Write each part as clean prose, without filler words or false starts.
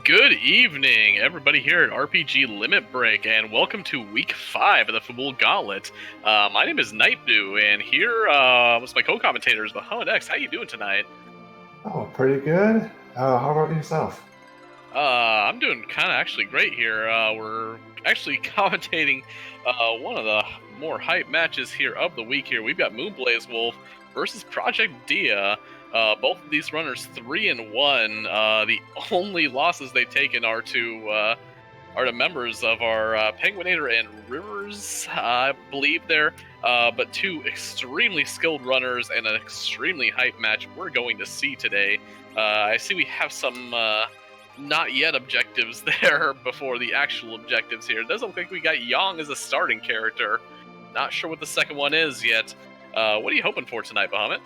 Good evening, everybody here at RPG Limit Break, and welcome to Week 5 of the Fabul Gauntlet. My name is Nightdew, and here with my co-commentators, Bahamut X. How you doing tonight? Oh, pretty good. How about yourself? I'm doing kind of actually great here. We're actually commentating one of the more hype matches here of the week here. We've got moonblazewolf versus Project Dia. Both of these runners 3-1. The only losses they've taken are to members of our Penguinator and Rivers, I believe there. But two extremely skilled runners and an extremely hype match we're going to see today. I see we have some not yet objectives there before the actual objectives here. It doesn't look like we got Yang as a starting character. Not sure what the second one is yet. What are you hoping for tonight, Bahamut?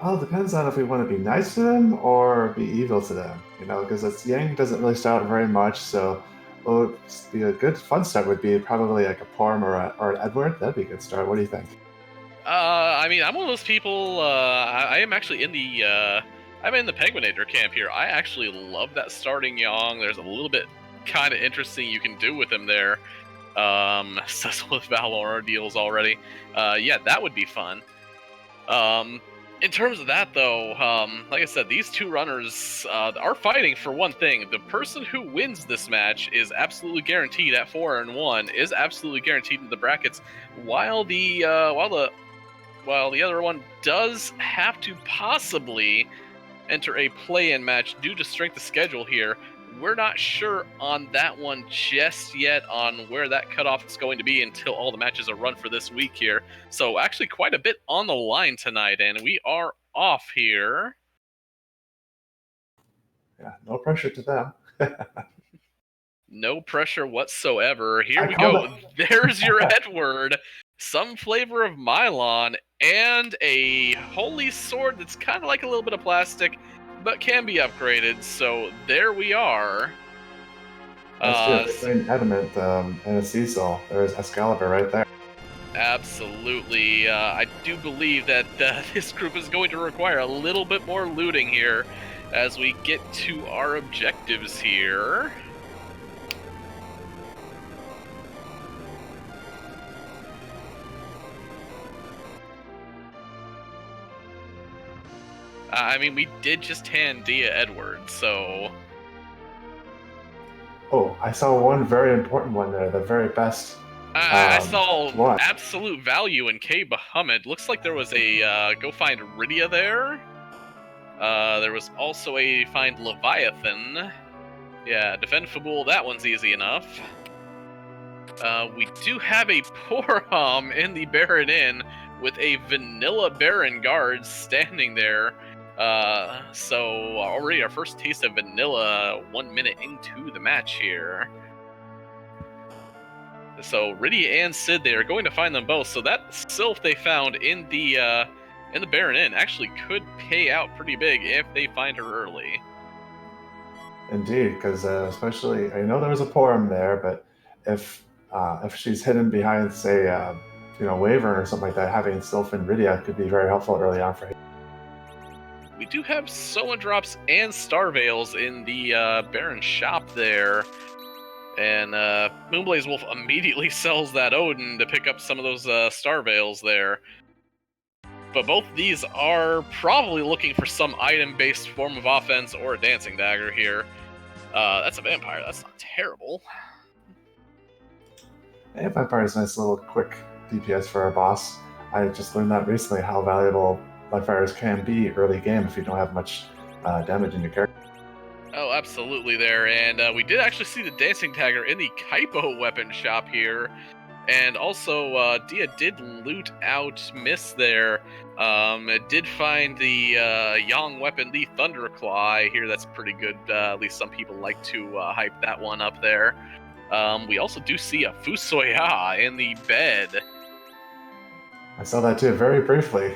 Well, it depends on if we want to be nice to them or be evil to them. Because Yang doesn't really start out very much, so what would be a good fun start would be probably like a Porm or an Edward. That'd be a good start. What do you think? I mean, I'm one of those people. I am actually in the. I'm in the Penguinator camp here. I actually love that starting Yang. There's a little bit kind of interesting you can do with him there. Cecil with Valor deals already. Yeah, that would be fun. In terms of that, though, like I said, these two runners are fighting for one thing. The person who wins this match is absolutely guaranteed at 4-1, is absolutely guaranteed in the brackets, while the other one does have to possibly enter a play-in match due to strength of schedule here. We're not sure on that one just yet on where that cutoff is going to be until all the matches are run for this week here. So actually quite a bit on the line tonight, and we are off here. Yeah, no pressure to them. No pressure whatsoever. Here we go. There's your Edward. Some flavor of Mylon, and a holy sword that's kind of like a little bit of plastic, but can be upgraded. So there we are. That's an adamant and a Cecil. There's Excalibur right there. Absolutely. I do believe that this group is going to require a little bit more looting here as we get to our objectives here. I mean, we did just hand Dia Edward, so... Oh, I saw one very important one there, the very best. I saw absolute value in K. Bahamut. Looks like there was a go find Rydia there. There was also a find Leviathan. Yeah, defend Fabul, that one's easy enough. We do have a Porham in the Baron Inn with a vanilla Baron guard standing there. So already our first taste of vanilla 1 minute into the match here. So Rydia and Sid, they are going to find them both. So that Sylph they found in the Baron Inn actually could pay out pretty big if they find her early. Indeed, because especially I know there was a Porm there, but if she's hidden behind, say, Wyvern or something like that, having Sylph and Rydia could be very helpful early on for him. We do have Soma Drops and Star Veils in the Baron shop there. And moonblazewolf immediately sells that Odin to pick up some of those Star Veils there. But both of these are probably looking for some item-based form of offense or a dancing dagger here. That's a vampire. That's not terrible. Yeah, vampire is a nice little quick DPS for our boss. I just learned that recently, how valuable vampires can be early game if you don't have much damage in your character. Oh, absolutely there. And we did actually see the dancing dagger in the Kaipo weapon shop here. And also, Dia did loot out Miss there. It did find the Yang weapon, the Thunderclaw. I hear that's pretty good. At least some people like to hype that one up there. We also do see a Fusoya in the bed. I saw that too, very briefly.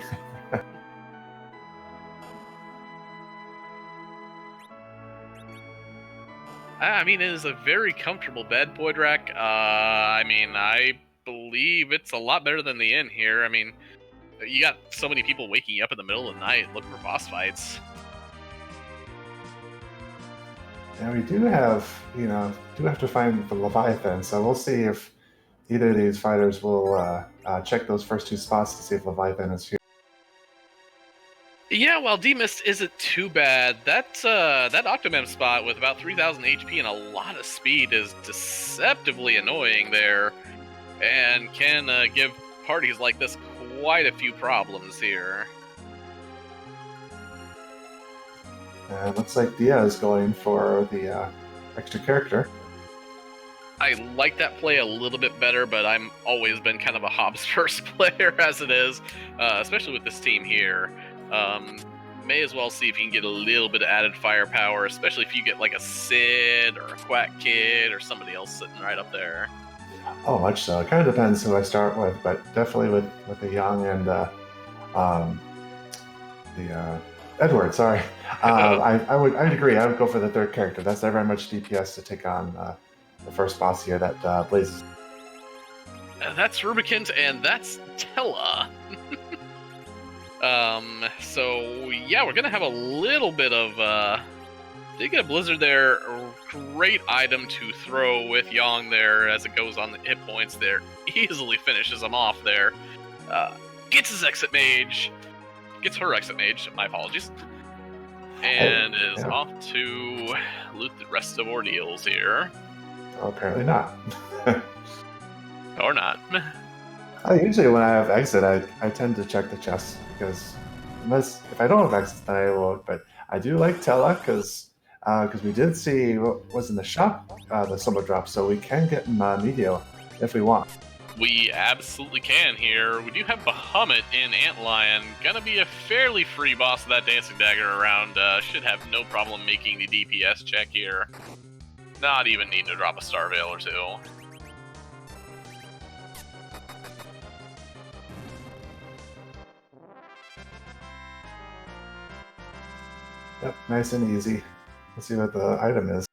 I mean, it is a very comfortable bed, Poydrak. I mean, I believe it's a lot better than the inn here. I mean, you got so many people waking up in the middle of the night looking for boss fights. And we do have to find the Leviathan. So we'll see if either of these fighters will check those first two spots to see if Leviathan is here. Yeah, while D-Mist isn't too bad, that Octomem spot with about 3,000 HP and a lot of speed is deceptively annoying there, and can give parties like this quite a few problems here. And looks like Dia is going for the extra character. I like that play a little bit better, but I'm always been kind of a Hobbs first player as it is, especially with this team here. May as well see if you can get a little bit of added firepower, especially if you get like a Sid or a Quack Kid or somebody else sitting right up there. Oh, much so. It kind of depends who I start with, but definitely with the Young and the Edward. Sorry, I'd agree. I would go for the third character. That's not very much DPS to take on the first boss here that blazes. That's Rubicant, and that's Tella. So yeah, we're gonna have a little bit of did get a Blizzard there. Great item to throw with Yang there as it goes on the hit points there. Easily finishes him off there. Gets his exit mage. Gets her exit mage, my apologies. And is off to loot the rest of Ordeals here. Well, apparently not. Or not. Usually when I have exit, I tend to check the chest, because if I don't have exit, then I won't. But I do like Tella, because we did see what was in the shop, the solo drop, so we can get Medio if we want. We absolutely can here. We do have Bahamut in Antlion. Gonna be a fairly free boss of that Dancing Dagger around. Should have no problem making the DPS check here. Not even needing to drop a Star Veil or two. Yep, nice and easy. Let's see what the item is.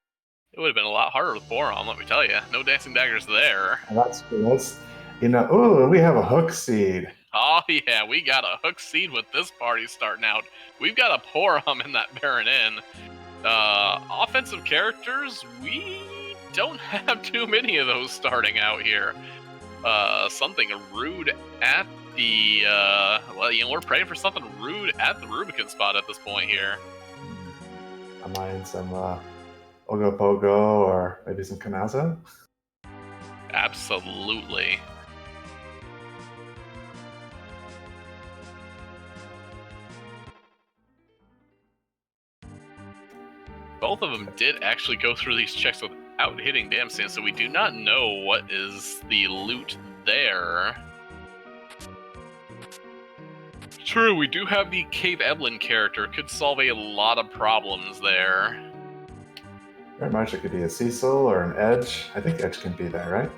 It would have been a lot harder with Boron, let me tell you. No Dancing Daggers there. And that's ooh, we have a hook seed. Oh yeah, we got a hook seed with this party starting out. We've got a Porum in that Baron Inn. Offensive characters, we don't have too many of those starting out here. Something rude at the, we're praying for something rude at the Rubicon spot at this point here. I'm eyeing some Ogopogo or maybe some Kanaza. Absolutely. Both of them did actually go through these checks without hitting Dam Stand, so we do not know what is the loot there. True, we do have the Cave Evelyn character. Could solve a lot of problems there. Very much it could be a Cecil or an Edge. I think Edge can be there, right?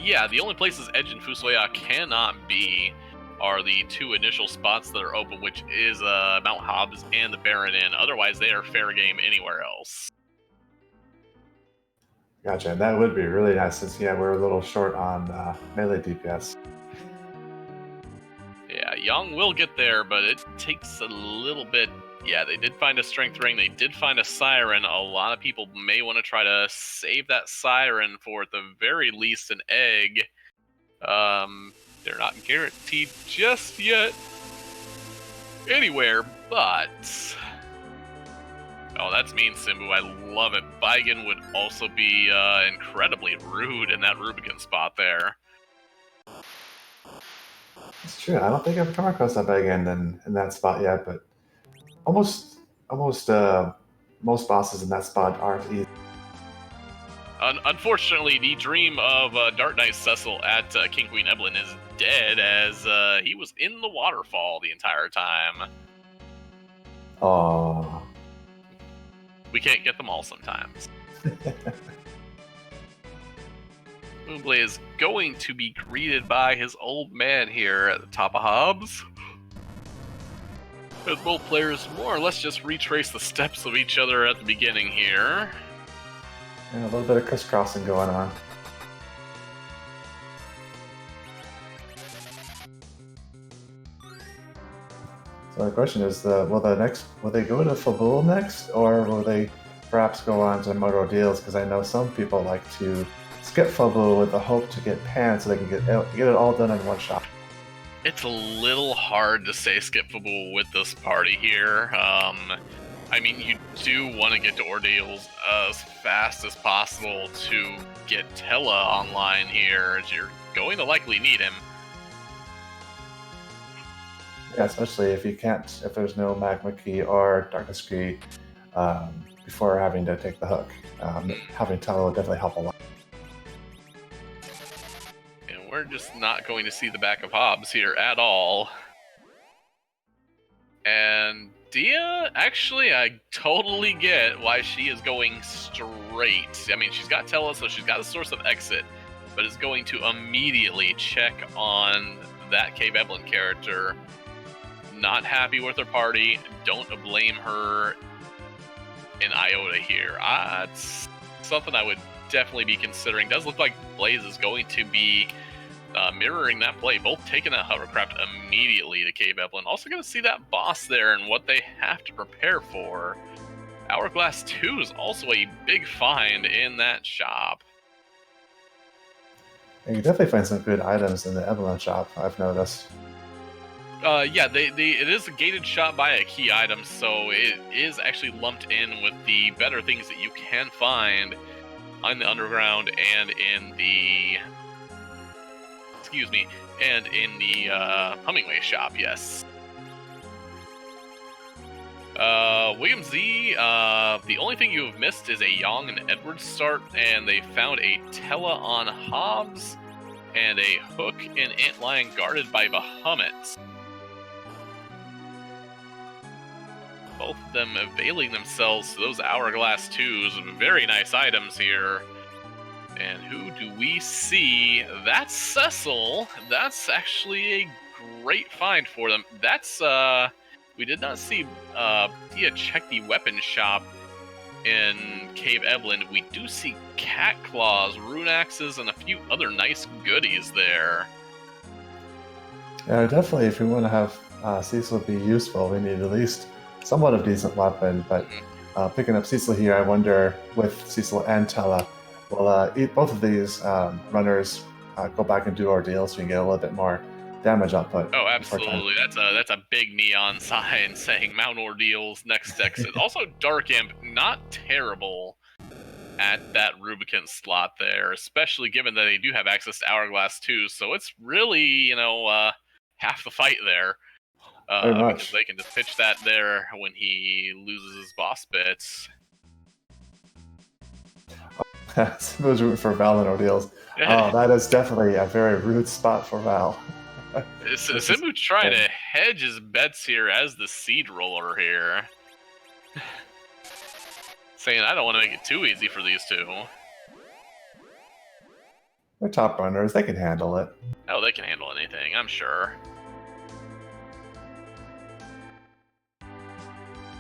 Yeah, the only places Edge and Fusoya cannot be are the two initial spots that are open, which is Mount Hobbs and the Baron Inn. Otherwise, they are fair game anywhere else. Gotcha, and that would be really nice since, we're a little short on melee DPS. Yeah, Young will get there, but it takes a little bit. Yeah, they did find a Strength Ring. They did find a Siren. A lot of people may want to try to save that Siren for, at the very least, an egg. They're not guaranteed just yet anywhere, but... Oh, that's mean, Simbu. I love it. Baigen would also be incredibly rude in that Rubicon spot there. It's true. I don't think I've come across that Baigen in that spot yet, but almost most bosses in that spot aren't easy. Unfortunately, the dream of Dark Knight Cecil at King Queen Evelyn is dead, as he was in the waterfall the entire time. Oh. We can't get them all sometimes. Moonblade is going to be greeted by his old man here at the top of Hobbs. As both players more or less just retrace the steps of each other at the beginning here. And a little bit of crisscrossing going on. So the question is, will they go to Fabul next, or will they perhaps go on to motor deals, because I know some people like to skip Fabul with the hope to get Pan so they can get it all done in one shot. It's a little hard to say skippable with this party here. I mean, you do want to get to Ordeals as fast as possible to get Tella online here, as you're going to likely need him. Yeah, especially if there's no Magma Key or Darkness Key before having to take the hook. Having Tella would definitely help a lot. And we're just not going to see the back of Hobbs here at all. And Dia, actually, I totally get why she is going straight. I mean, she's got Tella, so she's got a source of exit, but is going to immediately check on that Cave Evelyn character. Not happy with her party. Don't blame her in iota here. It's something I would definitely be considering. Does look like Blaze is going to be mirroring that play, both taking that hovercraft immediately to Cave Evelyn. Also going to see that boss there and what they have to prepare for. Hourglass 2 is also a big find in that shop. And you definitely find some good items in the Evelyn shop, I've noticed. Yeah, it is a gated shop by a key item, so it is actually lumped in with the better things that you can find on the underground and in the Hummingway shop. Yes. William Z, the only thing you have missed is a Yong and Edwards start, and they found a Tella on Hobbs and a Hook in Antlion guarded by Bahamut. Both of them availing themselves to those Hourglass 2s. Very nice items here. And who do we see? That's Cecil. That's actually a great find for them. That's, we did not see Dia check the weapon shop in Cave Evelyn. We do see cat claws, rune axes, and a few other nice goodies there. Yeah, definitely. If we want to have Cecil be useful, we need at least somewhat of a decent weapon. But picking up Cecil here, I wonder, with Cecil and Tella, will both of these runners go back and do ordeals so we can get a little bit more damage output? Oh, absolutely. That's a big neon sign saying Mount Ordeals next exit. Also, Dark Imp, not terrible at that Rubicant slot there, especially given that they do have access to Hourglass 2, so it's really, half the fight there. Because they can just pitch that there when he loses his boss bits. Simbu's rooting for Val in ordeals. Oh, that is definitely a very rude spot for Val. Simbu trying to hedge his bets here as the seed roller here. Saying, I don't want to make it too easy for these two. They're top runners. They can handle it. Oh, they can handle anything, I'm sure.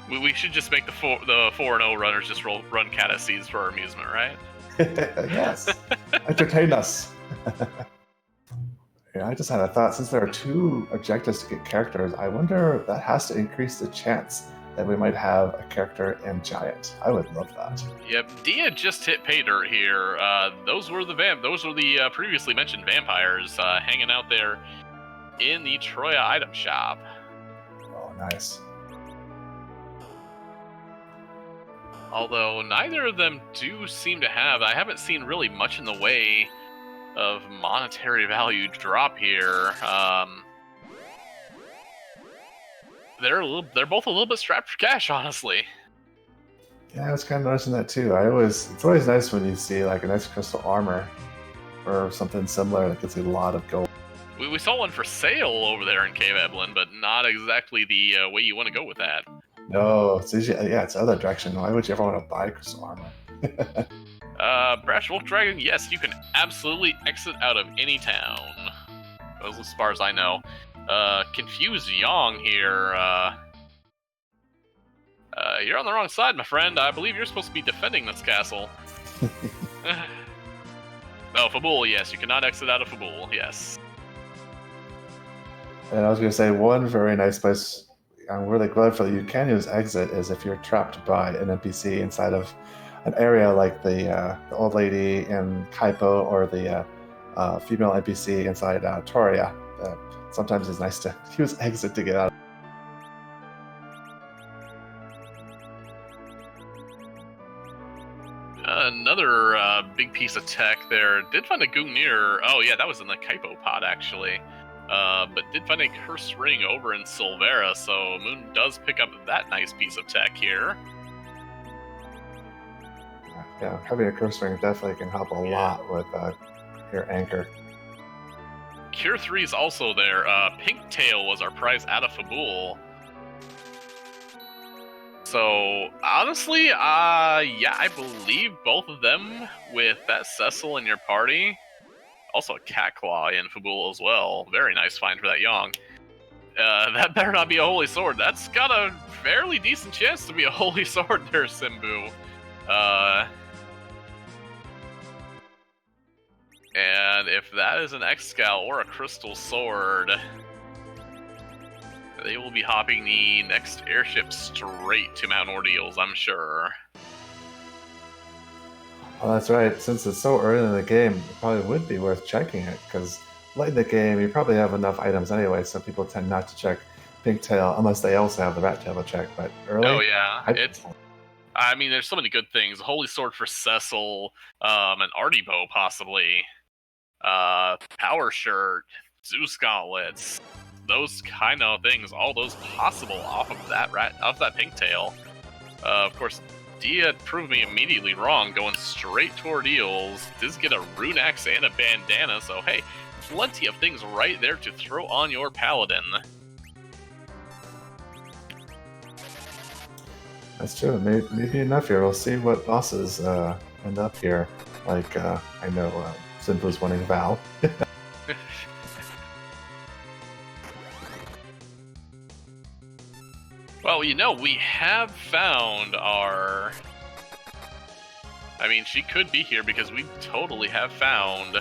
We should just make the 4-0 runners just run Kata seeds for our amusement, right? Yes. Entertain us. Yeah, I just had a thought. Since there are 2 objectives to get characters, I wonder if that has to increase the chance that we might have a character in Giant. I would love that. Yep, Dia just hit pay dirt here. Those were the previously mentioned vampires hanging out there in the Troya item shop. Oh, nice. Although neither of them do seem to have, I haven't seen really much in the way of monetary value drop here. They're both a little bit strapped for cash, honestly. Yeah, I was kind of noticing that too. It's always nice when you see like a nice crystal armor or something similar that gets a lot of gold. We saw one for sale over there in Cave Evelyn, but not exactly the way you want to go with that. No, it's the other direction. Why would you ever want to buy crystal armor? Brash Wolf Dragon, yes, you can absolutely exit out of any town. As far as I know. Confused Yong here. You're on the wrong side, my friend. I believe you're supposed to be defending this castle. Oh, Fabul, yes, you cannot exit out of Fabul, yes. And I was going to say, one very nice place I'm really glad for you can use exit is if you're trapped by an NPC inside of an area like the old lady in Kaipo or the female NPC inside Toria. Sometimes it's nice to use exit to get out. Another big piece of tech there. Did find a Gungnir. Oh yeah, that was in the Kaipo pod actually. But did find a Curse Ring over in Silvera, so Moon does pick up that nice piece of tech here. Yeah, having a Curse Ring definitely can help a lot with your anchor. Cure 3 is also there. Pink Tail was our prize out of Fabul. So, honestly, yeah, I believe both of them with that Cecil in your party. Also a Cat Claw in Fabul as well. Very nice find for that Yang. That better not be a Holy Sword. That's got a fairly decent chance to be a Holy Sword there, Simbu. And if that is an X-Scout or a Crystal Sword, they will be hopping the next airship straight to Mount Ordeals, I'm sure. Well, that's right. Since it's so early in the game, it probably would be worth checking it, because late in the game, you probably have enough items anyway, so people tend not to check Pink Tail, unless they also have the Rat Tail to check, but early... Oh, yeah. I mean, there's so many good things. A Holy Sword for Cecil, an Artie Bow, possibly. Power Shirt, Zeus Gauntlets, those kind of things, all those possible off of that Pink Tail. Of course, Dia proved me immediately wrong, going straight toward Eels. Does get a Rune Axe and a Bandana, so hey, plenty of things right there to throw on your Paladin. That's true. Maybe enough here. We'll see what bosses end up here. Like, I know Simpu's winning Val. Well, you know, we have found our... I mean, she could be here because we totally have found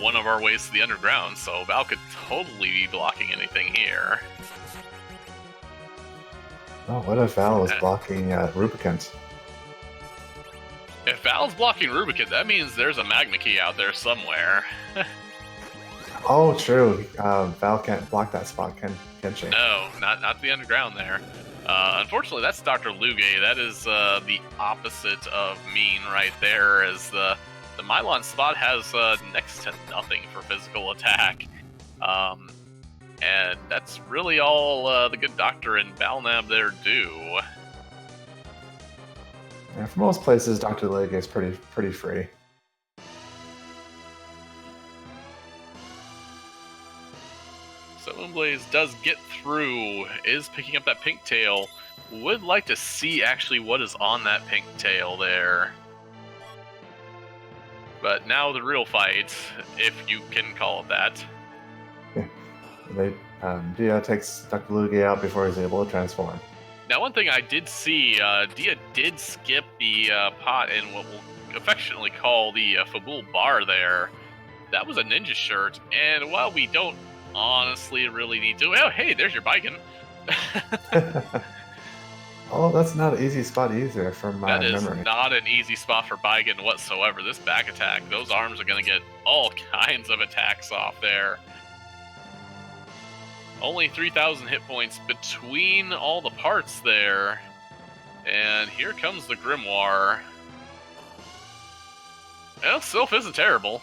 one of our ways to the underground, so Val could totally be blocking anything here. Oh, what if Val was blocking Rubicant? If Val's blocking Rubicant, that means there's a Magma Key out there somewhere. Oh, true. Val can't block that spot, can she? No, not the underground there. Unfortunately, that's Dr. Luge. That is the opposite of mean right there, as the Mylon spot has next to nothing for physical attack. And that's really all the good doctor and Balnab there do. Yeah, for most places, Dr. Luge is pretty free. So Moonblaze does get through, is picking up that Pink Tail. Would like to see actually what is on that Pink Tail there. But now the real fight, if you can call it that. Dia takes Dr. Luge out before he's able to transform. Now, one thing I did see, Dia did skip the pot in what we'll affectionately call the Fabul bar there. That was a ninja shirt, and while we don't honestly really need to... Oh, hey, there's your Baigen. Oh, that's not an easy spot either from my memory. That is not an easy spot for Baigen whatsoever. This back attack, those arms are going to get all kinds of attacks off there. Only 3,000 hit points between all the parts there. And here comes the Grimoire. Well, Sylph isn't terrible.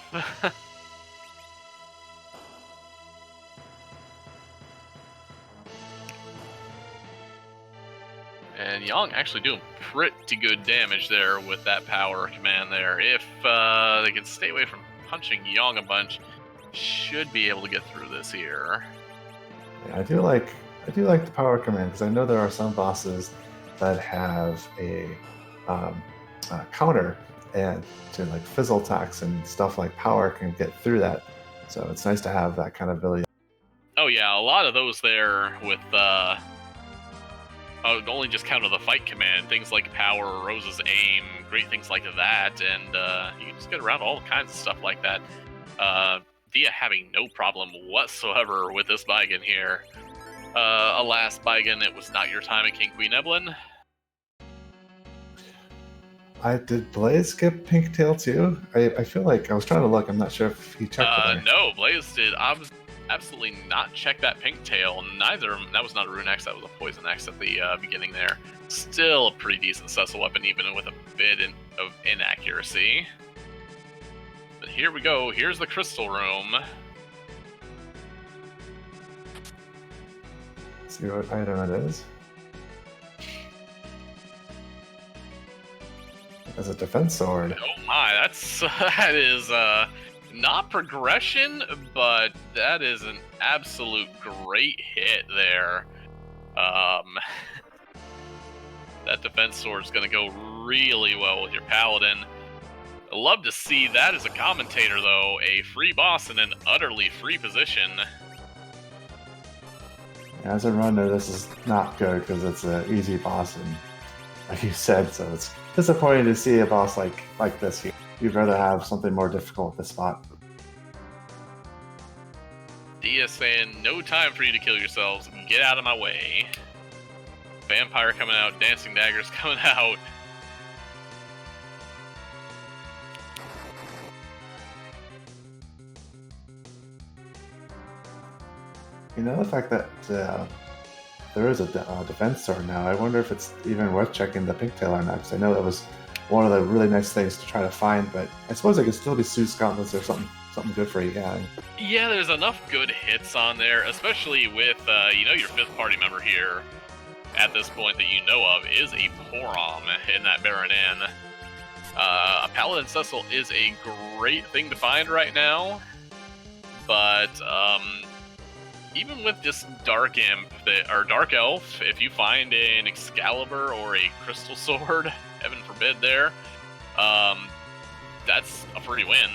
And Yang actually doing pretty good damage there with that power command there. If they can stay away from punching Yang a bunch, should be able to get through this here. Yeah, I do like the power command, because I know there are some bosses that have a counter and to like fizzle attacks and stuff like power can get through that. So it's nice to have that kind of ability. Oh yeah, a lot of those there with only just counter the fight command, things like power, Rose's aim, great things like that, and you can just get around all kinds of stuff like that. Dia having no problem whatsoever with this Baigon here. Alas, Baigon, it was not your time at King Queen Evelyn. Did Blaze skip Pink Tail too? I feel like I was trying to look. I'm not sure if he checked it. No, Blaze did absolutely not check that Pink Tail. Neither. That was not a Rune Axe. That was a Poison Axe at the beginning there. Still a pretty decent Cecil weapon, even with a bit of inaccuracy. But here we go. Here's the Crystal Room. Let's see what item it is. As a defense sword. Oh my, that is not progression, but that is an absolute great hit there. That defense sword is going to go really well with your paladin. I love to see that as a commentator, though. A free boss in an utterly free position. As a runner, this is not good because it's an easy boss, and like you said, so it's disappointing to see a boss like this here. You'd rather have something more difficult at this spot. Dia saying, no time for you to kill yourselves. Get out of my way. Vampire coming out. Dancing daggers coming out. You know, the fact that there is a defense sword now, I wonder if it's even worth checking the Pink Tail or not, because I know that was one of the really nice things to try to find, but I suppose it could still be Zeus Gauntlets or something good for you, yeah. Yeah, there's enough good hits on there, especially with, your fifth party member here at this point that you know of is a Porom in that Baron Inn. A Paladin Cecil is a great thing to find right now, but even with this Dark Imp, or Dark Elf, if you find an Excalibur or a Crystal Sword, heaven forbid there, that's a free win.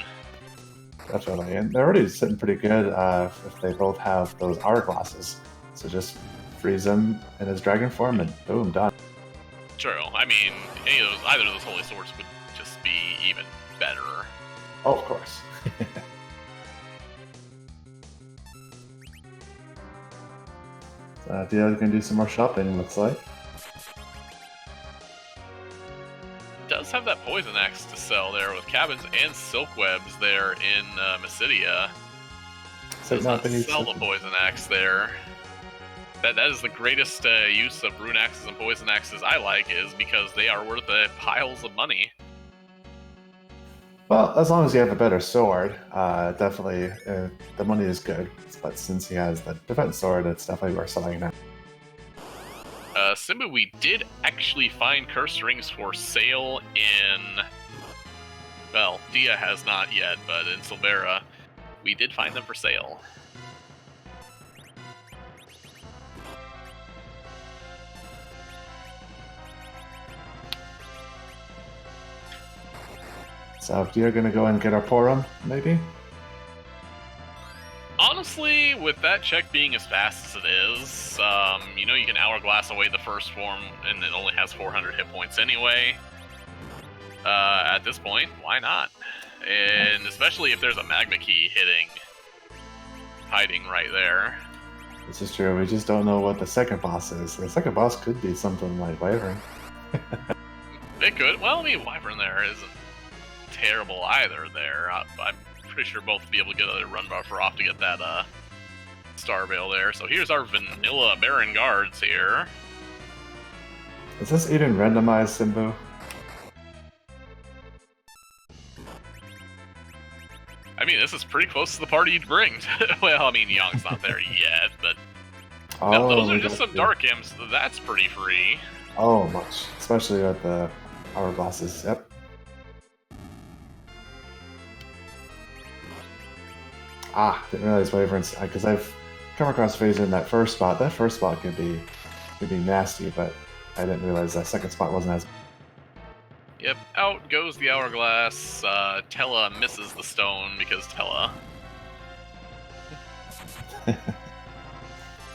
Definitely, and they're already sitting pretty good if they both have those hourglasses. So just freeze him in his dragon form and boom, done. True. I mean, either of those holy swords would just be even better. Oh, of course. Dio's gonna do some more shopping, looks like. Does have that poison axe to sell there with cabins and silk webs there in Mysidia. Does not sell the poison axe there. That is the greatest use of rune axes and poison axes I like, is because they are worth piles of money. Well, as long as you have a better sword, definitely the money is good. But since he has the defense sword, it's definitely worth selling now. Simba, we did actually find cursed rings for sale in... Well, Dia has not yet, but in Silvera, we did find them for sale. So if you're gonna go and get our Porum, maybe? Honestly, with that check being as fast as it is, you can hourglass away the first form, and it only has 400 hit points anyway. At this point, why not? And especially if there's a magma key hiding right there. This is true. We just don't know what the second boss is. The second boss could be something like Wyvern. It could. Well, I mean, Wyvern there isn't terrible either there. I'm pretty sure both will be able to get a run buffer off to get that Star Veil there. So here's our vanilla Baron Guards here. Is this even randomized, Simbu? I mean, this is pretty close to the party you'd bring. Well, I mean, Young's not there yet, but no, those are just some Dark Imps. That's pretty free. Oh, much. Especially with the hourglasses. Yep. Didn't realize Wyverns, because I've come across Phaser in that first spot. That first spot could be nasty, but I didn't realize that second spot wasn't as... Yep, out goes the hourglass. Tella misses the stone because Tella.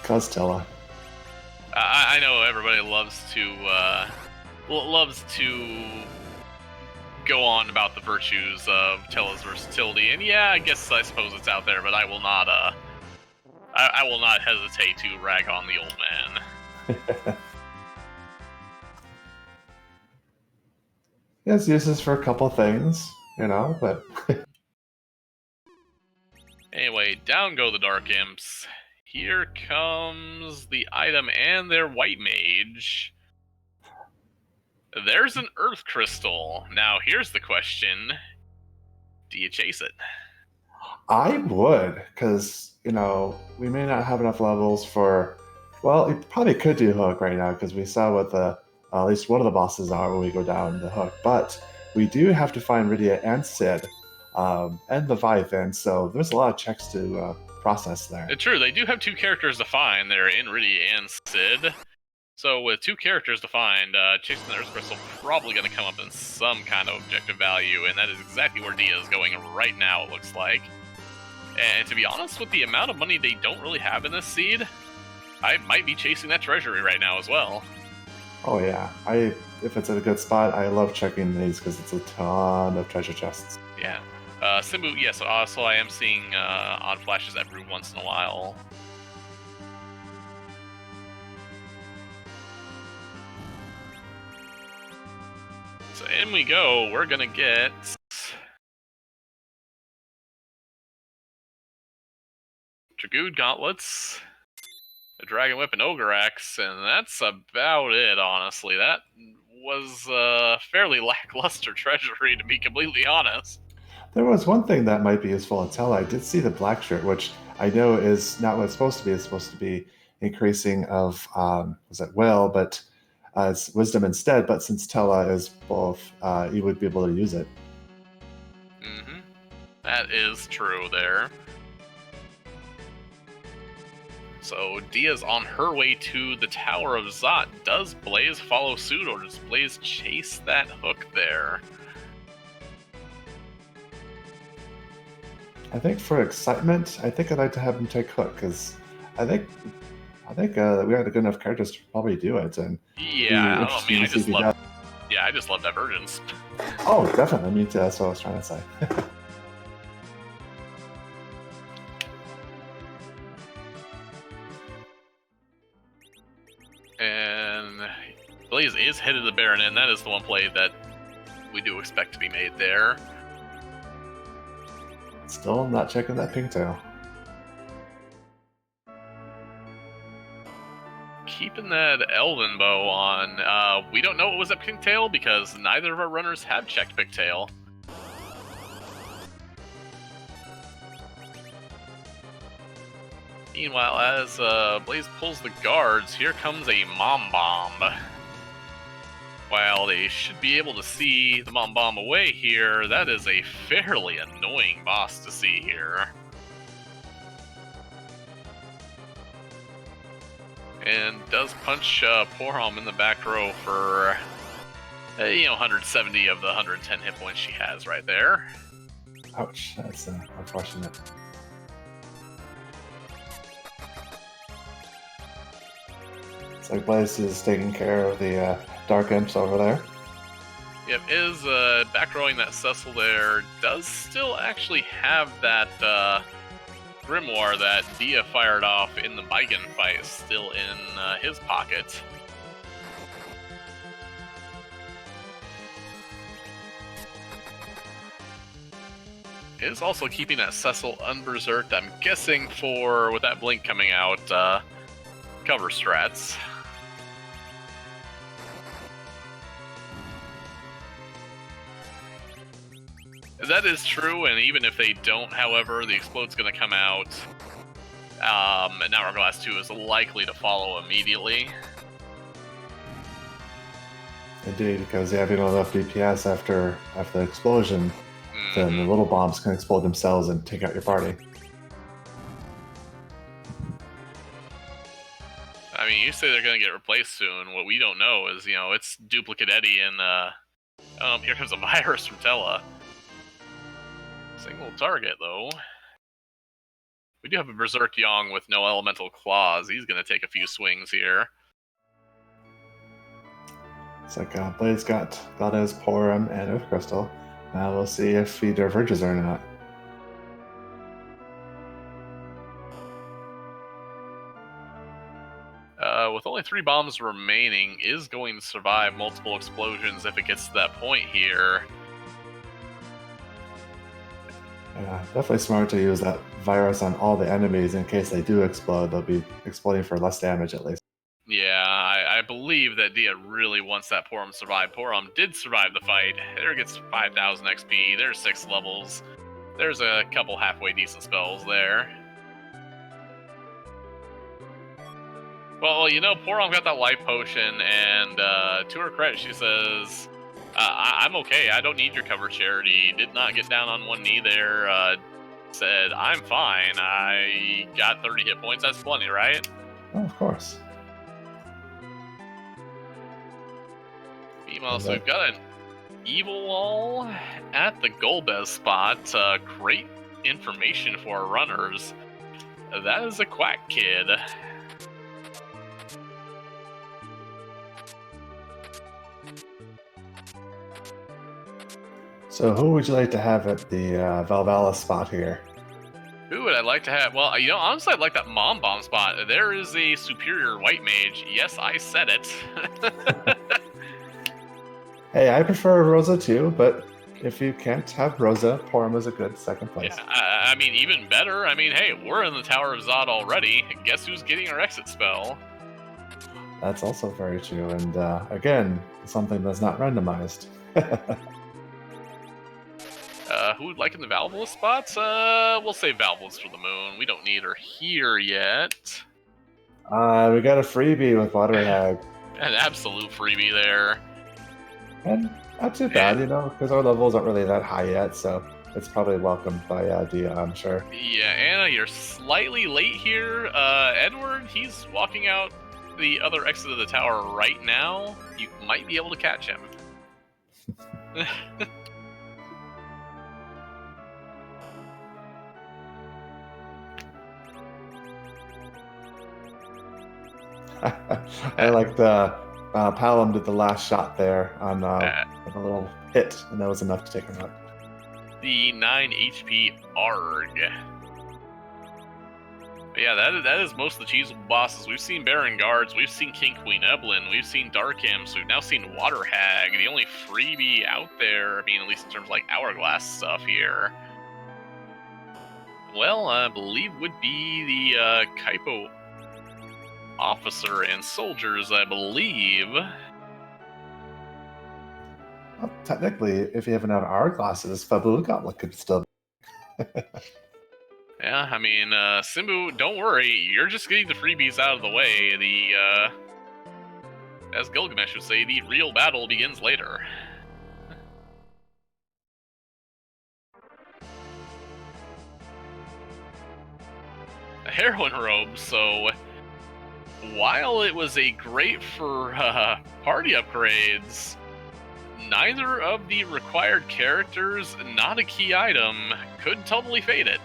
Cause Tella. I know everybody loves to go on about the virtues of Tella's versatility, and yeah, I suppose it's out there, but I will not I will not hesitate to rag on the old man. He has uses for a couple things, but Anyway, down go the Dark Imps. Here comes the item and their White Mage. There's an Earth Crystal. Now, here's the question. Do you chase it? I would, because, we may not have enough levels for. Well, you probably could do Hook right now, because we saw what at least one of the bosses are when we go down the Hook. But we do have to find Rydia and Sid, and Leviathan, so there's a lot of checks to process there. True, they do have 2 characters to find. They're in Rydia and Sid. So with 2 characters to find, chasing the Earth Crystal probably going to come up in some kind of objective value, and that is exactly where Dia is going right now, it looks like. And to be honest, with the amount of money they don't really have in this seed, I might be chasing that treasury right now as well. Oh yeah, if it's at a good spot, I love checking these because it's a ton of treasure chests. Yeah. Simbu, yes, also I am seeing odd flashes every once in a while. So in we go, we're gonna get Dragoon Gauntlets, a Dragon Whip, and Ogre Axe, and that's about it, honestly. That was a fairly lackluster treasury, to be completely honest. There was one thing that might be useful until I did see the black shirt, which I know is not what it's supposed to be. It's supposed to be increasing of, was it will, but it's wisdom instead. But since Tella is both, you would be able to use it. Mm-hmm. That is true there. So Dia's on her way to the Tower of Zot. Does Blaze follow suit, or does Blaze chase that hook there? I think for excitement, I think I'd like to have him take hook, because I think we had a good enough characters to probably do it. And yeah, I just love Divergence. Oh, definitely. Me too. That's what I was trying to say. And Blaze is headed to the Baron, and that is the one play that we do expect to be made there. Still not checking that pigtail. Keeping that Elven Bow on. We don't know what was at Pigtail because neither of our runners have checked Pigtail. Meanwhile, as Blaze pulls the guards, here comes a Mom Bomb. While they should be able to see the Mom Bomb away here, that is a fairly annoying boss to see here. And does punch Porham in the back row for, 170 of the 110 hit points she has right there. Ouch, that's unfortunate. It's like Blaze is taking care of the Dark Imps over there. Yep, is back rowing that Cecil there. Does still actually have that Grimoire that Dia fired off in the Bigen fight still in his pocket. Is also keeping that Cecil unberserked, I'm guessing for, with that blink coming out, cover strats. That is true, and even if they don't, however, the Explode's going to come out. And Hourglass 2 is likely to follow immediately. Indeed, because having enough DPS after the explosion, then the little bombs can explode themselves and take out your party. I mean, you say they're going to get replaced soon. What we don't know is, it's Duplicate Eddie and, here comes a virus from Tella. Single target, though. We do have a Berserk Yong with no elemental claws. He's going to take a few swings here. It's like Blade's got his Porum and Earth Crystal. Now we'll see if he diverges or not. With only 3 bombs remaining, is going to survive multiple explosions if it gets to that point here. Yeah, definitely smart to use that virus on all the enemies in case they do explode. They'll be exploding for less damage at least. Yeah, I believe that Dia really wants that Porum to survive. Porum did survive the fight. There gets 5,000 XP. There's 6 levels. There's a couple halfway decent spells there. Well, you know, Porum got that life potion, and to her credit, she says, I'm okay. I don't need your cover, Charity. Did not get down on one knee there. Said, I'm fine. I got 30 hit points. That's plenty, right? Oh, of course. Meanwhile, so we've got an evil wall at the Golbez spot. Great information for our runners. That is a quack kid. So who would you like to have at the Valvala spot here? Who would I like to have? Well, you know, honestly, I'd like that Mom Bomb spot. There is a superior white mage. Yes, I said it. Hey, I prefer Rosa too, but if you can't have Rosa, Porum is a good second place. Yeah, I mean, even better. I mean, hey, we're in the Tower of Zod already. Guess who's getting our exit spell? That's also very true, and again, something that's not randomized. Who would like in the Valvolus spots? We'll say Valvolus for the moon. We don't need her here yet. We got a freebie with Water Hag. An absolute freebie there. And not too bad, you know, because our levels aren't really that high yet, so it's probably welcomed by Dia, I'm sure. Yeah, Anna, you're slightly late here. Edward, he's walking out the other exit of the tower right now. You might be able to catch him. I like the Palom did the last shot there on a little hit, and that was enough to take him out. The 9 HP Arg. But yeah, that is most of the cheesable bosses. We've seen Baron Guards, we've seen King Queen Evelyn, we've seen Dark Imps, we've now seen Water Hag. The only freebie out there, I mean, at least in terms of like Hourglass stuff here, well, I believe would be the Kaipo officer and soldiers, I believe. Well, technically, if you have enough hourglasses, Fabul Gauntlet could still be. Yeah, I mean, Simbu, don't worry, you're just getting the freebies out of the way. The, as Gilgamesh would say, the real battle begins later. A heroine robe, so while it was a great for party upgrades, neither of the required characters, not a key item, could totally fade it.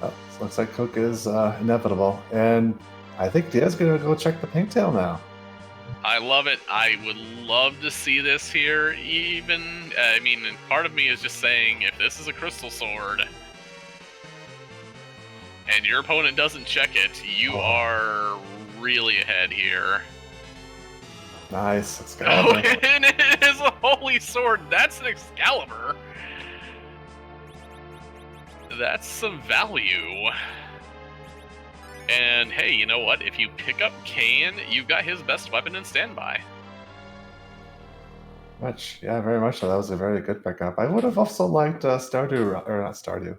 Oh, so looks like Cook is inevitable, and I think Dia's gonna go check the Pinktail now. I love it. I would love to see this here, even. I mean, part of me is just saying, if this is a crystal sword, and your opponent doesn't check it, you are really ahead here. Nice. Excalibur. Oh, and it is a holy sword. That's an Excalibur. That's some value. And hey, you know what? If you pick up Kane, you've got his best weapon in standby. Yeah, very much so. That was a very good pickup. I would have also liked Stardew, or not Stardew.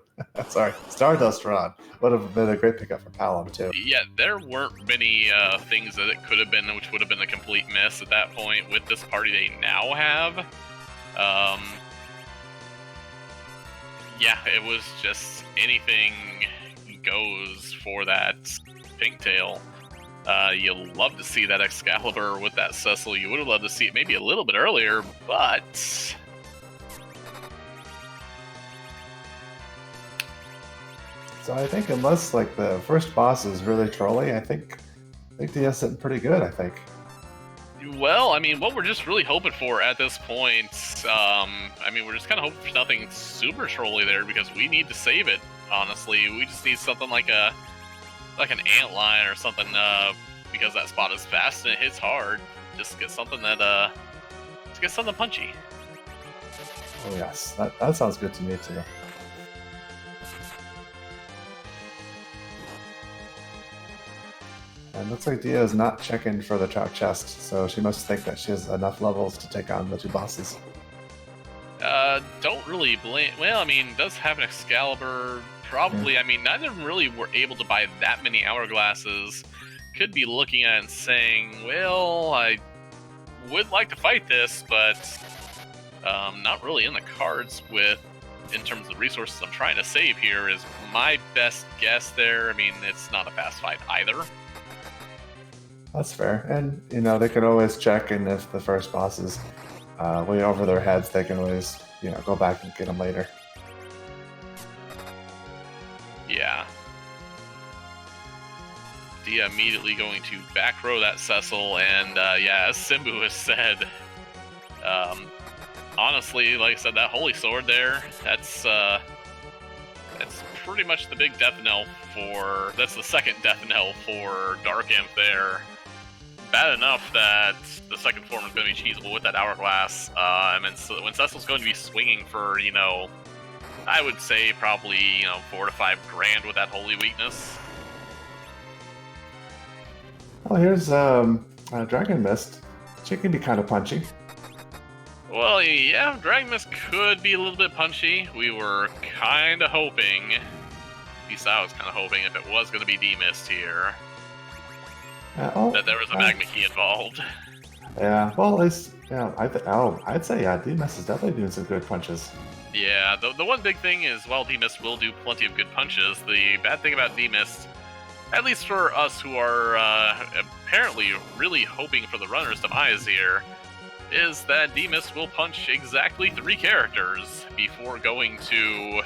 Sorry, Stardust Rod would have been a great pickup for Palom too. Yeah, there weren't many things that it could have been, which would have been a complete miss at that point with this party they now have. Yeah, it was just anything goes for that Pinktail. You'll love to see that Excalibur with that Cecil. You would have loved to see it maybe a little bit earlier, but so I think unless like the first boss is really trolly, I think Dia's sitting pretty good. I think. Well, I mean, what we're just really hoping for at this point, I mean, we're just kind of hoping for nothing super trolly there because we need to save it. Honestly, we just need something like an antline or something, because that spot is fast and it hits hard. Just get something that, just get something punchy. Oh yes, that sounds good to me too. And looks like Dia is not checking for the chalk chest, so she must think that she has enough levels to take on the 2 bosses. Don't really blame. Well, I mean, does have an Excalibur. Probably. I mean, neither of them really were able to buy that many hourglasses. Could be looking at it and saying, well, I would like to fight this, but not really in the cards in terms of the resources I'm trying to save here is my best guess there. I mean, it's not a fast fight either. That's fair. And, you know, they can always check, and if the first boss is way over their heads, they can always, you know, go back and get them later. Yeah. Dia immediately going to back row that Cecil, and yeah, as Simbu has said, honestly, like I said, that Holy Sword there, that's pretty much the big death knell that's the second death knell for Dark Imp there. Bad enough that the second form is going to be cheesable with that hourglass, and then when Cecil's going to be swinging for, you know, I would say probably, you know, 4 to 5 grand with that holy weakness. Well, here's Dragon Mist. She can be kind of punchy. Well, yeah, Dragon Mist could be a little bit punchy. We were kind of hoping, at least I was kind of hoping, if it was going to be D-Mist here, that there was a Magma Key involved. Yeah, well, at least, yeah, I'd say, yeah, D-Mist is definitely doing some good punches. Yeah, the one big thing is, while D-Mist will do plenty of good punches, the bad thing about D-Mist, at least for us who are apparently really hoping for the runner's demise here, is that D-Mist will punch exactly 3 characters before going to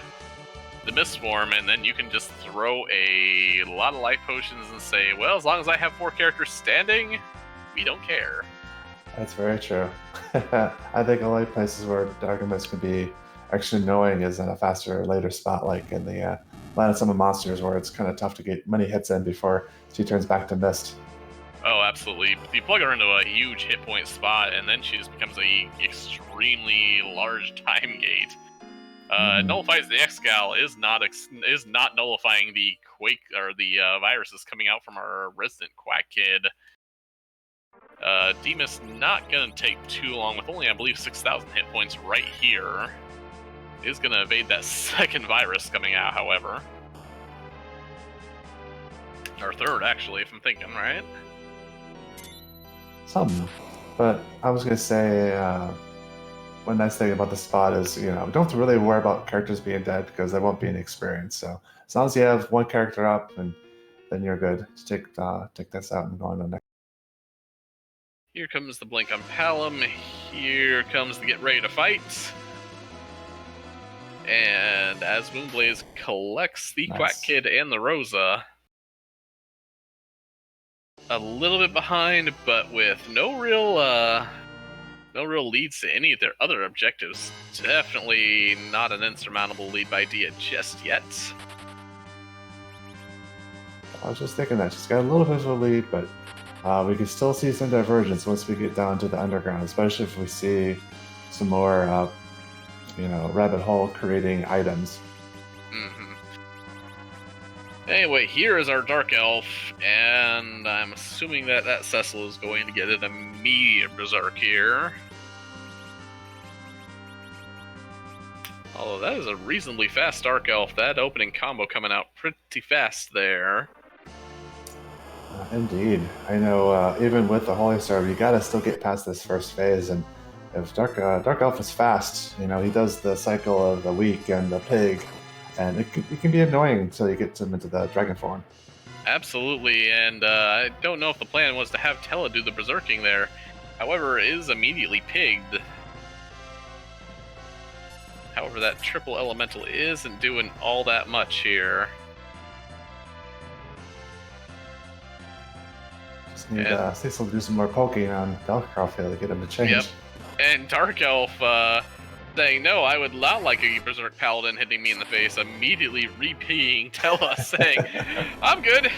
the Mist form, and then you can just throw a lot of life potions and say, well, as long as I have 4 characters standing, we don't care. That's very true. I think the only places where Dragon Mist can be actually annoying is in a faster, later spot, like in the Land of Summon Monsters, where it's kind of tough to get many hits in before she turns back to Mist. Oh, absolutely. You plug her into a huge hit point spot, and then she just becomes a extremely large time gate. Nullifies the Excal is not nullifying the Quake or the viruses coming out from our resident Quack Kid. D-Mist not gonna take too long with only, I believe, 6,000 hit points right here. Is gonna evade that second virus coming out, however. Or third, actually, if I'm thinking right. Some, but I was gonna say one nice thing about the spot is, you know, don't really worry about characters being dead because there won't be any experience. So as long as you have 1 character up, and then you're good to take this out and go on to the next. Here comes the Blink on Palom. Here comes the Get Ready to Fight. And as Moonblaze collects the Quack Kid and the Rosa, a little bit behind, but with no real leads to any of their other objectives. Definitely not an insurmountable lead by Dia just yet. I was just thinking that she's got a little bit of a lead, but we can still see some divergence once we get down to the underground, especially if we see some more, you know, rabbit hole creating items. Mm-hmm. Anyway, here is our Dark Elf, and I'm assuming that Cecil is going to get an immediate Berserk here. Although that is a reasonably fast Dark Elf. That opening combo coming out pretty fast there. Indeed. I know, even with the Holy Star, you gotta still get past this first phase, and if Dark Elf is fast, you know, he does the cycle of the weak and the pig, and it can be annoying until you get him into the dragon form. Absolutely, and I don't know if the plan was to have Tella do the berserking there. However, it is immediately pigged. However, that triple elemental isn't doing all that much here. Need Cecil to do some more poking on Delcroft here to get him to change. Yep. And Dark Elf saying, no, I would not like a Berserk Paladin hitting me in the face, immediately repeating Tella saying, I'm good.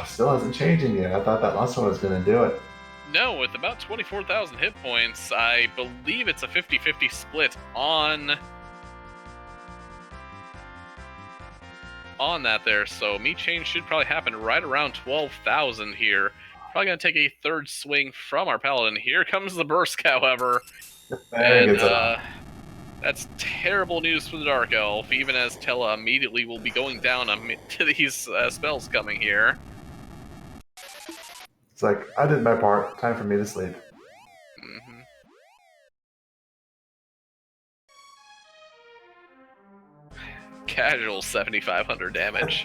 Still hasn't changed yet. I thought that last one was going to do it. No, with about 24,000 hit points, I believe it's a 50-50 split on that there, so me change should probably happen right around 12,000 here. Probably going to take a third swing from our Paladin. Here comes the Bursk, however. And that's terrible news for the Dark Elf, even as Tella immediately will be going down to these spells coming here. It's like, I did my part. Time for me to sleep. Mm-hmm. Casual 7,500 damage.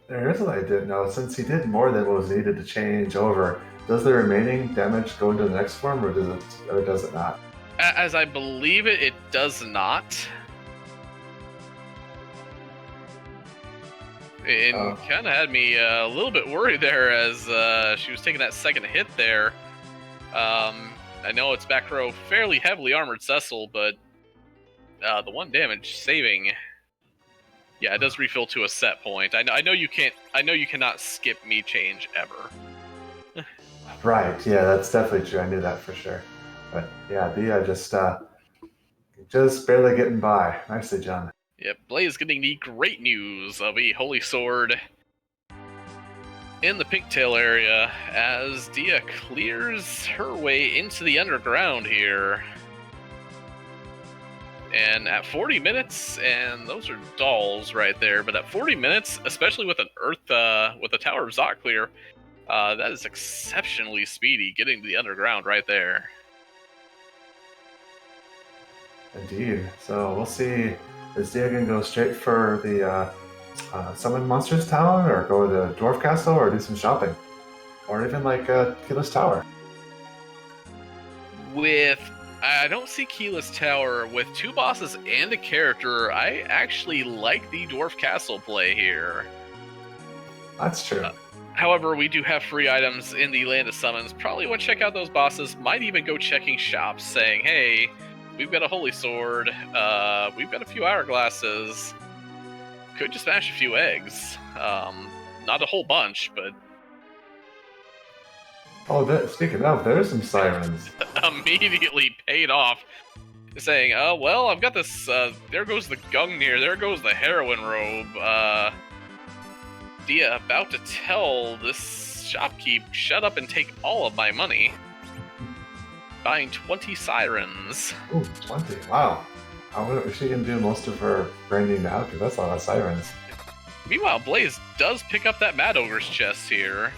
Here's what I didn't know. Since he did more than what was needed to change over, does the remaining damage go into the next form, or does it not? As I believe it, it does not. It kind of had me a little bit worried there as she was taking that second hit there. I know it's back row fairly heavily armored Cecil, but the one damage saving, yeah, it does refill to a set point. I know you can't. I know you cannot skip me change ever. Right. Yeah, that's definitely true. I knew that for sure. But yeah, Dia just barely getting by. Nicely done. Yep, Blaze getting the great news of a Holy Sword in the Pinktail area as Dia clears her way into the underground here. And at 40 minutes, and those are dolls right there, but at 40 minutes, especially with an with a Tower of Zot clear, that is exceptionally speedy getting to the underground right there. Indeed. So we'll see. Is Dia going to go straight for the Summon Monsters Tower, or go to Dwarf Castle, or do some shopping? Or even like Keyless Tower? I don't see Keyless Tower. With two bosses and a character, I actually like the Dwarf Castle play here. That's true. However, we do have free items in the Land of Summons. Probably want to check out those bosses. Might even go checking shops, saying, hey, we've got a Holy Sword, we've got a few Hourglasses, could just smash a few eggs. Not a whole bunch, but... Oh, speaking of, there's some sirens. Immediately paid off, saying, well, I've got this, there goes the Gungnir, there goes the Heroine Robe, Dia about to tell this shopkeep, shut up and take all of my money. Buying 20 sirens. Ooh, 20, wow. I wonder if she can do most of her branding now, because that's a lot of sirens. Meanwhile, Blaze does pick up that Mad Ogre's chest here.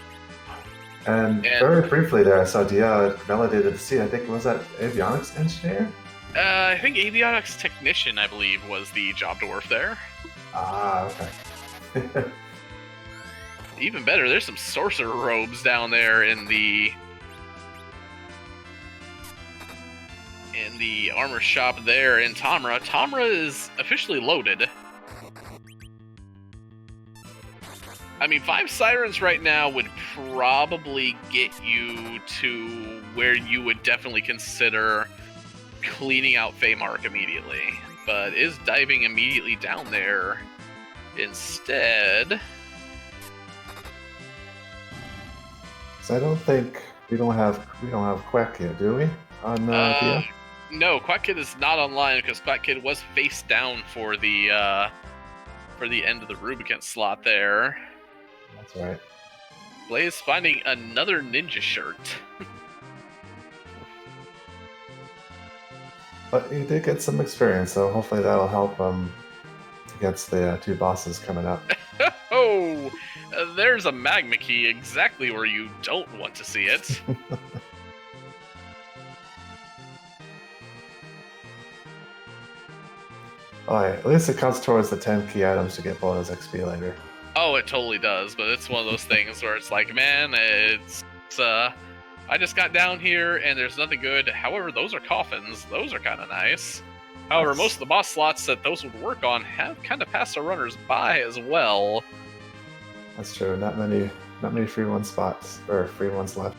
And very briefly there, I saw Dia validated to see, I think, was that avionics engineer? I think avionics technician, I believe, was the job dwarf there. Ah, okay. Even better, there's some sorcerer robes down there in the armor shop there in Tamra. Tamra is officially loaded. I mean, 5 sirens right now would probably get you to where you would definitely consider cleaning out Feymark immediately. But is diving immediately down there instead. So I don't think we don't have Quack yet, do we? On Dia? No, Quack Kid is not online because Quack Kid was face down for the end of the Rubicon slot there. That's right. Blaze finding another ninja shirt. But he did get some experience, so hopefully that'll help against the 2 bosses coming up. Oh, there's a magma key exactly where you don't want to see it. Alright, at least it counts towards the 10 key items to get bonus XP later. Oh, it totally does, but it's one of those things where it's like, man, I just got down here and there's nothing good. However, those are coffins. Those are kind of nice. However, Nice. most of the boss slots that those would work on have kind of passed our runners by as well. That's true. Not many free one spots or free ones left.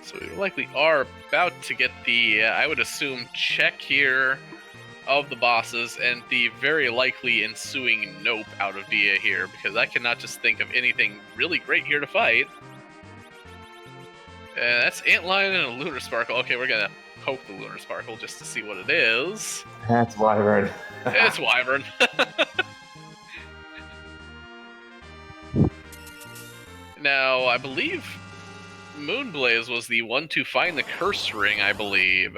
So we likely are about to get the, I would assume, check here of the bosses and the very likely ensuing nope out of Dia here, because I cannot just think of anything really great here to fight. That's Antlion and a Lunar Sparkle. Okay, we're gonna poke the Lunar Sparkle just to see what it is. That's Wyvern. It's Wyvern. Now, I believe Moonblaze was the one to find the curse ring, I believe.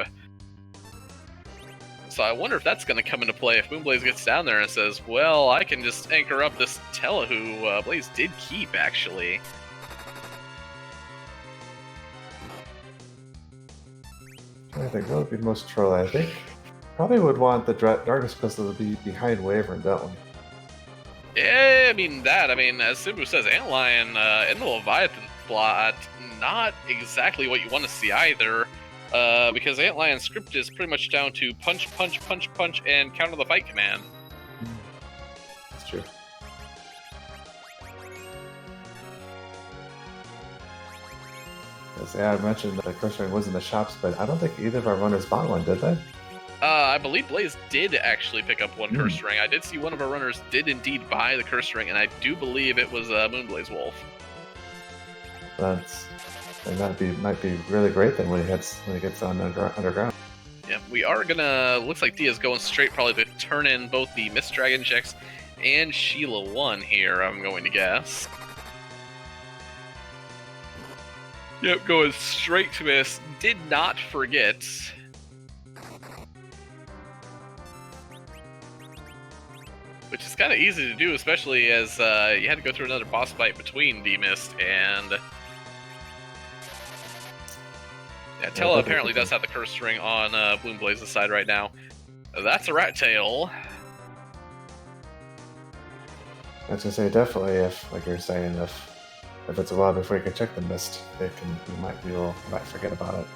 So I wonder if that's going to come into play if Moonblaze gets down there and says, well, I can just anchor up this Tella who Blaze did keep, actually. I think what would be most troll. I think probably would want the Darkness Pistol to be behind Wyvern, don't we? Yeah, I mean, as Simbu says, Antlion in the Leviathan slot, not exactly what you want to see either. Because Antlion's script is pretty much down to punch, punch, punch, punch, and counter the fight command. That's true. Yeah, I mentioned that the curse ring was in the shops, but I don't think either of our runners bought one, did they? I believe Blaze did actually pick up one curse ring. I did see one of our runners did indeed buy the curse ring, and I do believe it was moonblazewolf. That might be really great then when he gets on underground. Yeah, we are gonna. Looks like Dia's going straight probably to turn in both the Mist Dragon checks and Sheila 1 here, I'm going to guess. Yep, going straight to Mist. Did not forget. Which is kind of easy to do, especially as you had to go through another boss fight between D-Mist and... Yeah, Tella apparently does have the curse ring on Bloomblaz's side right now. That's a rat tail. I was gonna say definitely if, like you're saying, if it's a while before you can check the mist, you might forget about it.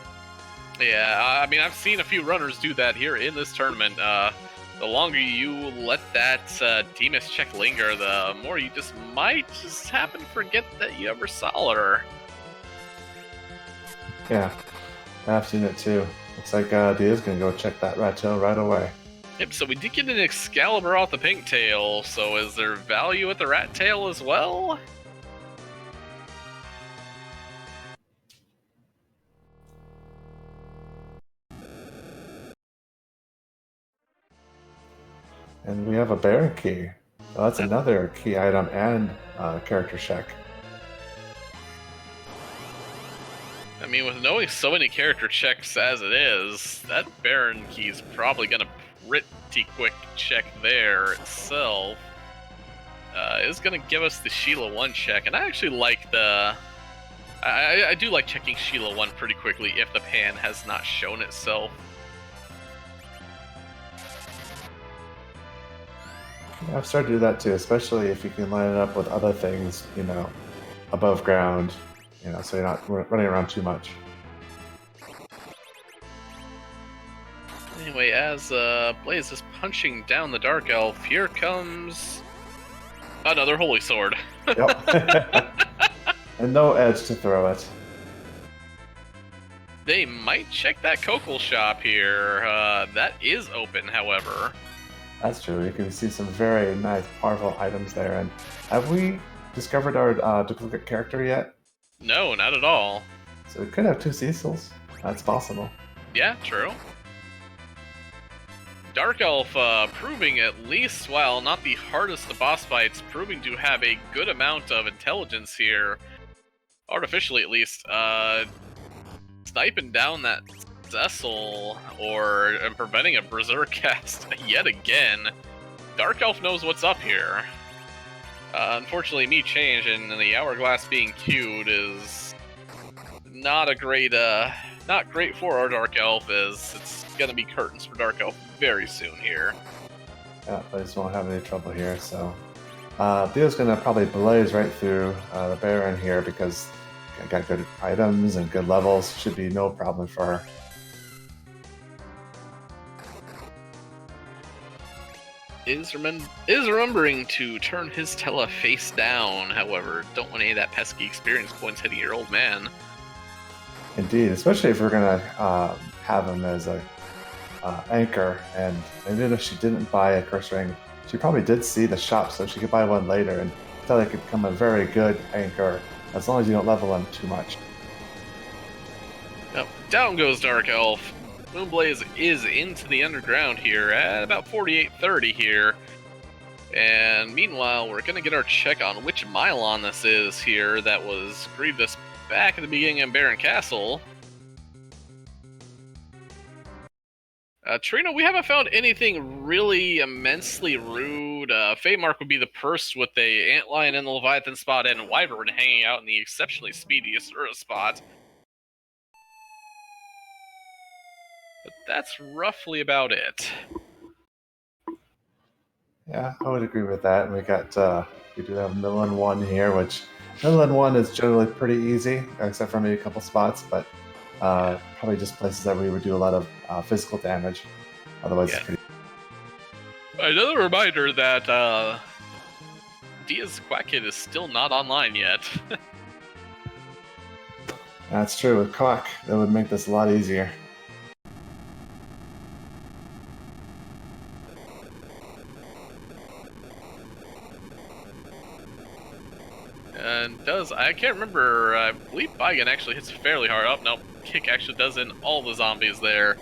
Yeah, I mean, I've seen a few runners do that here in this tournament. The longer you let that D-Mist check linger, the more you might happen to forget that you ever saw her. Yeah, I've seen it too. Looks like Dia's gonna go check that rat tail right away. Yep, so we did get an Excalibur off the pink tail, so is there value at the rat tail as well? And we have a Baron key. So that's another key item and character check. I mean, with knowing so many character checks as it is, that Baron key is probably going to pretty quick check there itself. Is going to give us the Sheila 1 check, and I actually like the... I do like checking Sheila 1 pretty quickly if the pan has not shown itself. I've started to do that too, especially if you can line it up with other things, above ground, so you're not running around too much. Anyway, as Blaze is punching down the Dark Elf, here comes another Holy Sword. Yep. And no edge to throw it. They might check that Cocal shop here. That is open, however. That's true. You can see some very nice, powerful items there. And have we discovered our duplicate character yet? No, not at all. So we could have 2 Cecils. That's possible. Yeah, true. Dark Elf proving at least, while not the hardest of boss fights, proving to have a good amount of intelligence here. Artificially, at least. Sniping down that Cecil, and preventing a Berserk cast yet again. Dark Elf knows what's up here. Unfortunately, me change and the Hourglass being queued is not a great not great for our Dark Elf, as it's going to be curtains for Dark Elf very soon here. Yeah, Blaze won't have any trouble here, so... Theo's gonna probably blaze right through the Baron here because I got good items and good levels. Should be no problem for her. Is remembering to turn his Tela face down, however, don't want any of that pesky experience points hitting your old man. Indeed, especially if we're gonna have him as a anchor, and even if she didn't buy a curse ring, she probably did see the shop, so she could buy one later, and Tela could become a very good anchor as long as you don't level him too much. Now, down goes Dark Elf. Moonblaze is into the underground here at about 4830 here. And meanwhile, we're going to get our check on which Mylon this is here that was Grievous back at the beginning of Baron Castle. Trina, we haven't found anything really immensely rude. Feymark would be the purse with a Antlion in the Leviathan spot and Wyvern hanging out in the exceptionally speedy Asura spot. But that's roughly about it. Yeah, I would agree with that. We got we do have Millen 1 here, which Millen 1 is generally pretty easy, except for maybe a couple spots, but probably just places that we would do a lot of physical damage. Otherwise, Yeah. it's pretty. Another reminder that Dia's Quack Kid is still not online yet. That's true. With Quack, that would make this a lot easier. And I can't remember, I believe Baigan actually hits fairly hard. Oh, no, Kick actually does in all the zombies there.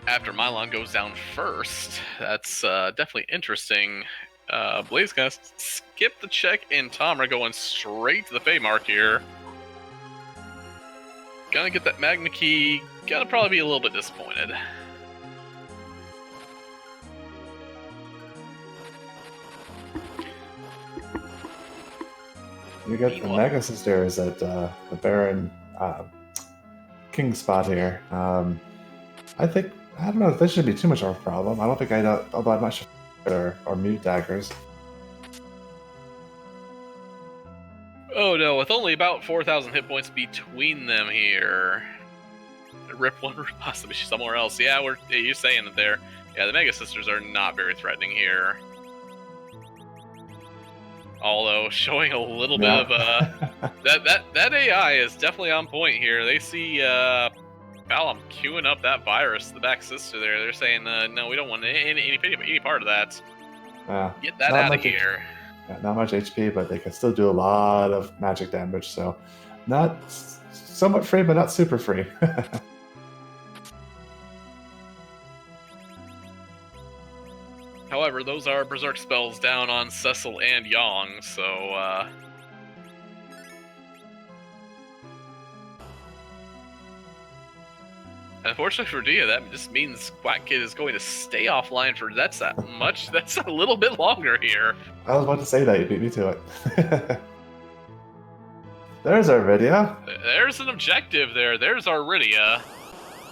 After Mylon goes down first, that's definitely interesting. Blaze gonna skip the check, and Tomra going straight to the Feymark here. Gonna get that Magna Key, gonna probably be a little bit disappointed. You got the Mega Sisters at the Baron King spot here. I don't know if this should be too much of a problem. I don't think I'll buy much or mute daggers. Oh no, with only about 4,000 hit points between them here. Rip one, possibly somewhere else. Yeah, you're saying it there. Yeah, the Mega Sisters are not very threatening here. Although showing a little bit of that AI is definitely on point here. They see Pal, I'm queuing up that virus, the back sister there. They're saying no, we don't want any part of that. Get that out of here. Not much HP, but they can still do a lot of magic damage. So, not somewhat free, but not super free. However, those are Berserk spells down on Cecil and Yong, so unfortunately for Dia, that just means Quack Kid is going to stay offline for that's a little bit longer here. I was about to say that, you beat me to it. There's our Rydia. There's an objective there. There's our Rydia.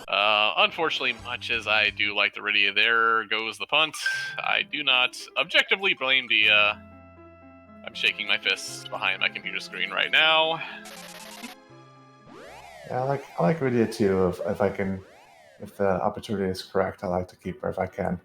Unfortunately, much as I do like the Rydia, there goes the punt. I do not objectively blame Dia. I'm shaking my fists behind my computer screen right now. Yeah, I like Rydia too. If I can, if the opportunity is correct, I like to keep her if I can.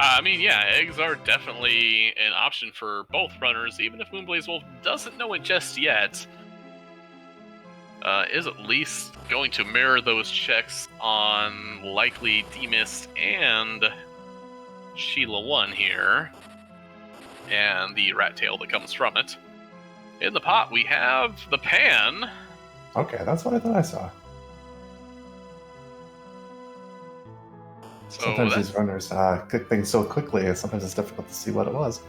I mean, yeah, eggs are definitely an option for both runners, even if moonblazewolf doesn't know it just yet. Is at least going to mirror those checks on likely Demist and Sheila 1 here, and the rat tail that comes from it. In the pot, we have the pan. Okay, that's what I thought I saw. So sometimes these runners click things so quickly, and sometimes it's difficult to see what it was.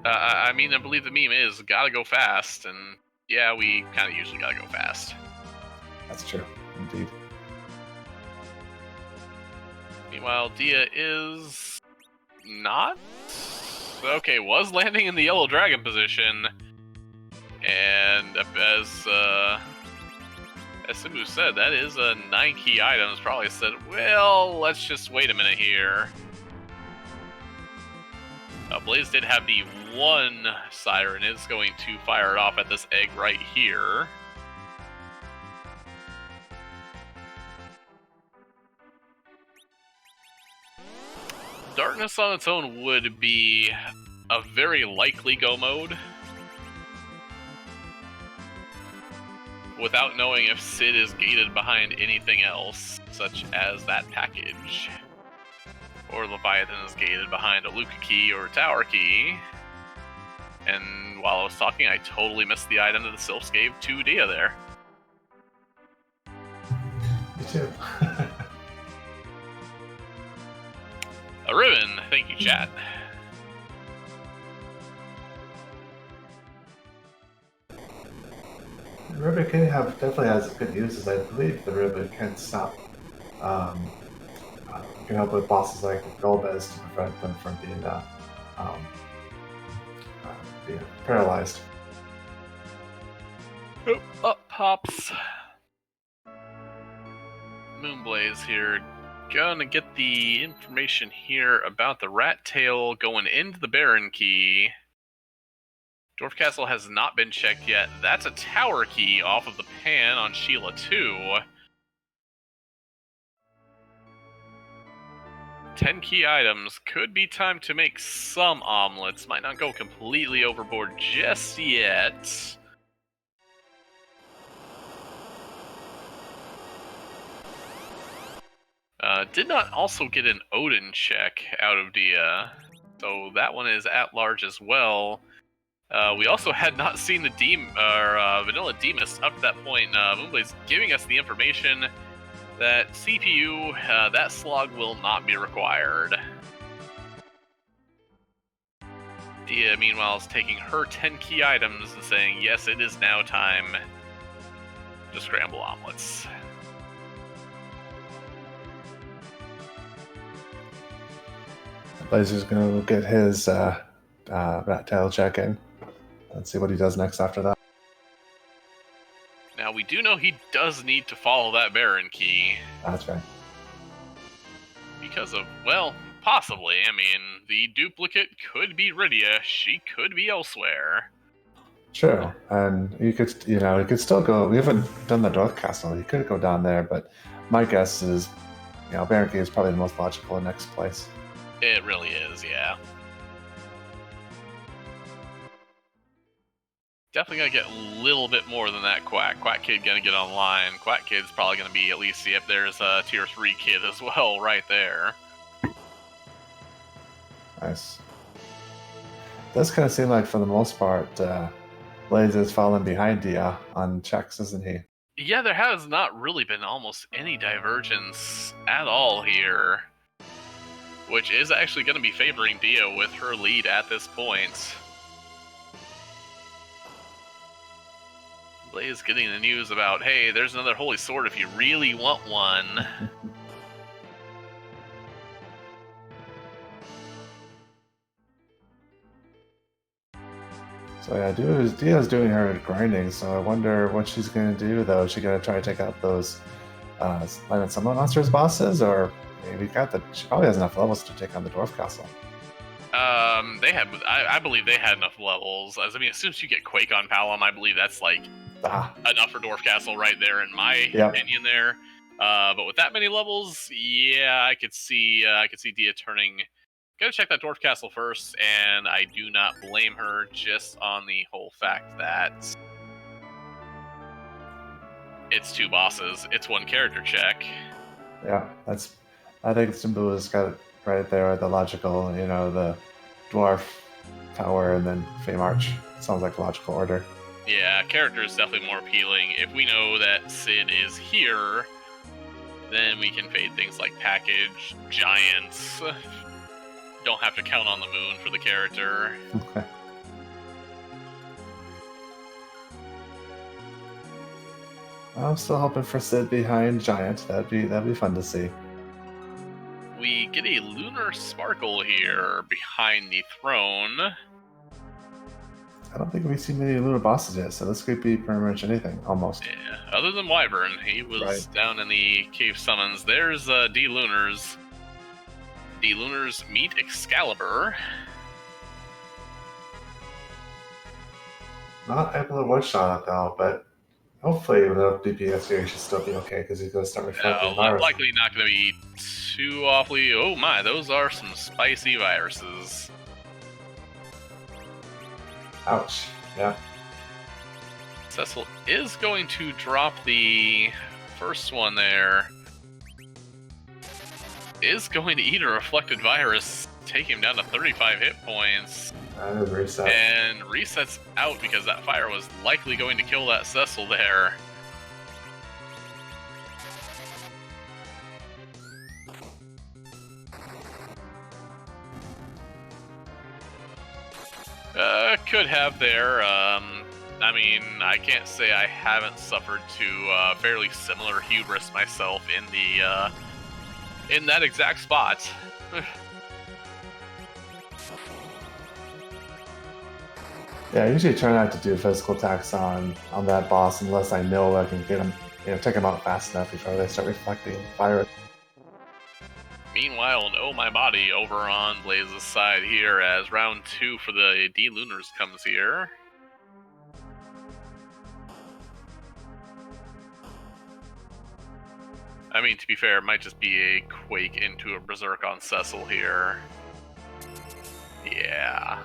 I mean, I believe the meme is gotta go fast, and yeah, we kind of usually gotta go fast. That's true, indeed. Meanwhile, Dia is not. Okay, was landing in the yellow dragon position, and as Simbu said, that is a 9 key items. Probably said, well, let's just wait a minute here. Blaze did have the one siren, is going to fire it off at this egg right here. Darkness on its own would be a very likely go mode. Without knowing if Sid is gated behind anything else, such as that package. Or Leviathan is gated behind a Luca key or a tower key. And while I was talking, I totally missed the item that the Sylphs gave to Dia there. Me too. A ribbon, thank you, chat. The ribbon definitely has good uses. I believe the ribbon can stop. Can help with bosses like Golbez to prevent them from being paralyzed. Oh, up pops. Moonblaze here. Gonna get the information here about the rat tail going into the Baron key. Dwarf Castle has not been checked yet. That's a tower key off of the pan on Sheila 2. 10 key items. Could be time to make some omelets. Might not go completely overboard just yet. Did not also get an Odin check out of Dia, so that one is at large as well. We also had not seen the Vanilla Demus up to that point. Moonblaze giving us the information that CPU, that slog will not be required. Dia, meanwhile, is taking her 10 key items and saying, yes, it is now time to scramble omelets. Blazer's gonna get his rat tail check in. Let's see what he does next after that. Now, we do know he does need to follow that Baron key. That's right. Because of, well, possibly. I mean, the duplicate could be Rydia. She could be elsewhere. Sure, and you could still go. We haven't done the Dwarf Castle. You could go down there, but my guess is, Baron key is probably the most logical next place. It really is, yeah. Definitely gonna get a little bit more than that Quack. Quack Kid gonna get online. Quack Kid's probably gonna be at least, yep, there's a tier 3 kid as well right there. Nice. It does kind of seem like, for the most part, Blaze is falling behind Dia on checks, isn't he? Yeah, there has not really been almost any divergence at all here, which is actually going to be favoring Dia with her lead at this point. Blaze getting the news about, hey, there's another holy sword if you really want one. So yeah, Dia's doing her grinding, so I wonder what she's going to do, though. Is she going to try to take out those Planet Summon Monsters bosses, or maybe she probably has enough levels to take on the Dwarf Castle. I believe they had enough levels. I mean, as soon as you get Quake on Palom, I believe that's like enough for Dwarf Castle right there, in my opinion there. But with that many levels, yeah, I could see Dia turning. Gotta check that Dwarf Castle first, and I do not blame her just on the whole fact that it's 2 bosses. It's 1 character check. Yeah, I think Simbu has got it right there, the logical, the Dwarf Tower and then Fame Arch. Sounds like a logical order. Yeah, character is definitely more appealing. If we know that Sid is here, then we can fade things like Package, Giants. Don't have to count on the moon for the character. Okay. I'm still hoping for Sid behind Giant. That'd be fun to see. We get a lunar sparkle here behind the throne. I don't think we've seen many lunar bosses yet, so this could be pretty much anything, almost. Yeah, other than Wyvern, he was down in the cave summons. There's D-Lunars. D-Lunars meet Excalibur. Not able to one-shot it, though, but hopefully with enough DPS here, he should still be okay, because he's going to start reflecting virus. Likely not going to be too awfully... Oh my, those are some spicy viruses. Ouch. Yeah. Cecil is going to drop the first one there. Is going to eat a reflected virus, take him down to 35 hit points. And reset. And resets out because that fire was likely going to kill that Cecil there. Could have there. I mean, I can't say I haven't suffered to fairly similar hubris myself in that exact spot. Yeah, I usually try not to do physical attacks on that boss unless I know I can get him, take him out fast enough before they start reflecting fire. Meanwhile, Oh My Body over on Blaze's side here as round 2 for the D-Lunars comes here. I mean, to be fair, it might just be a Quake into a Berserk on Cecil here. Yeah.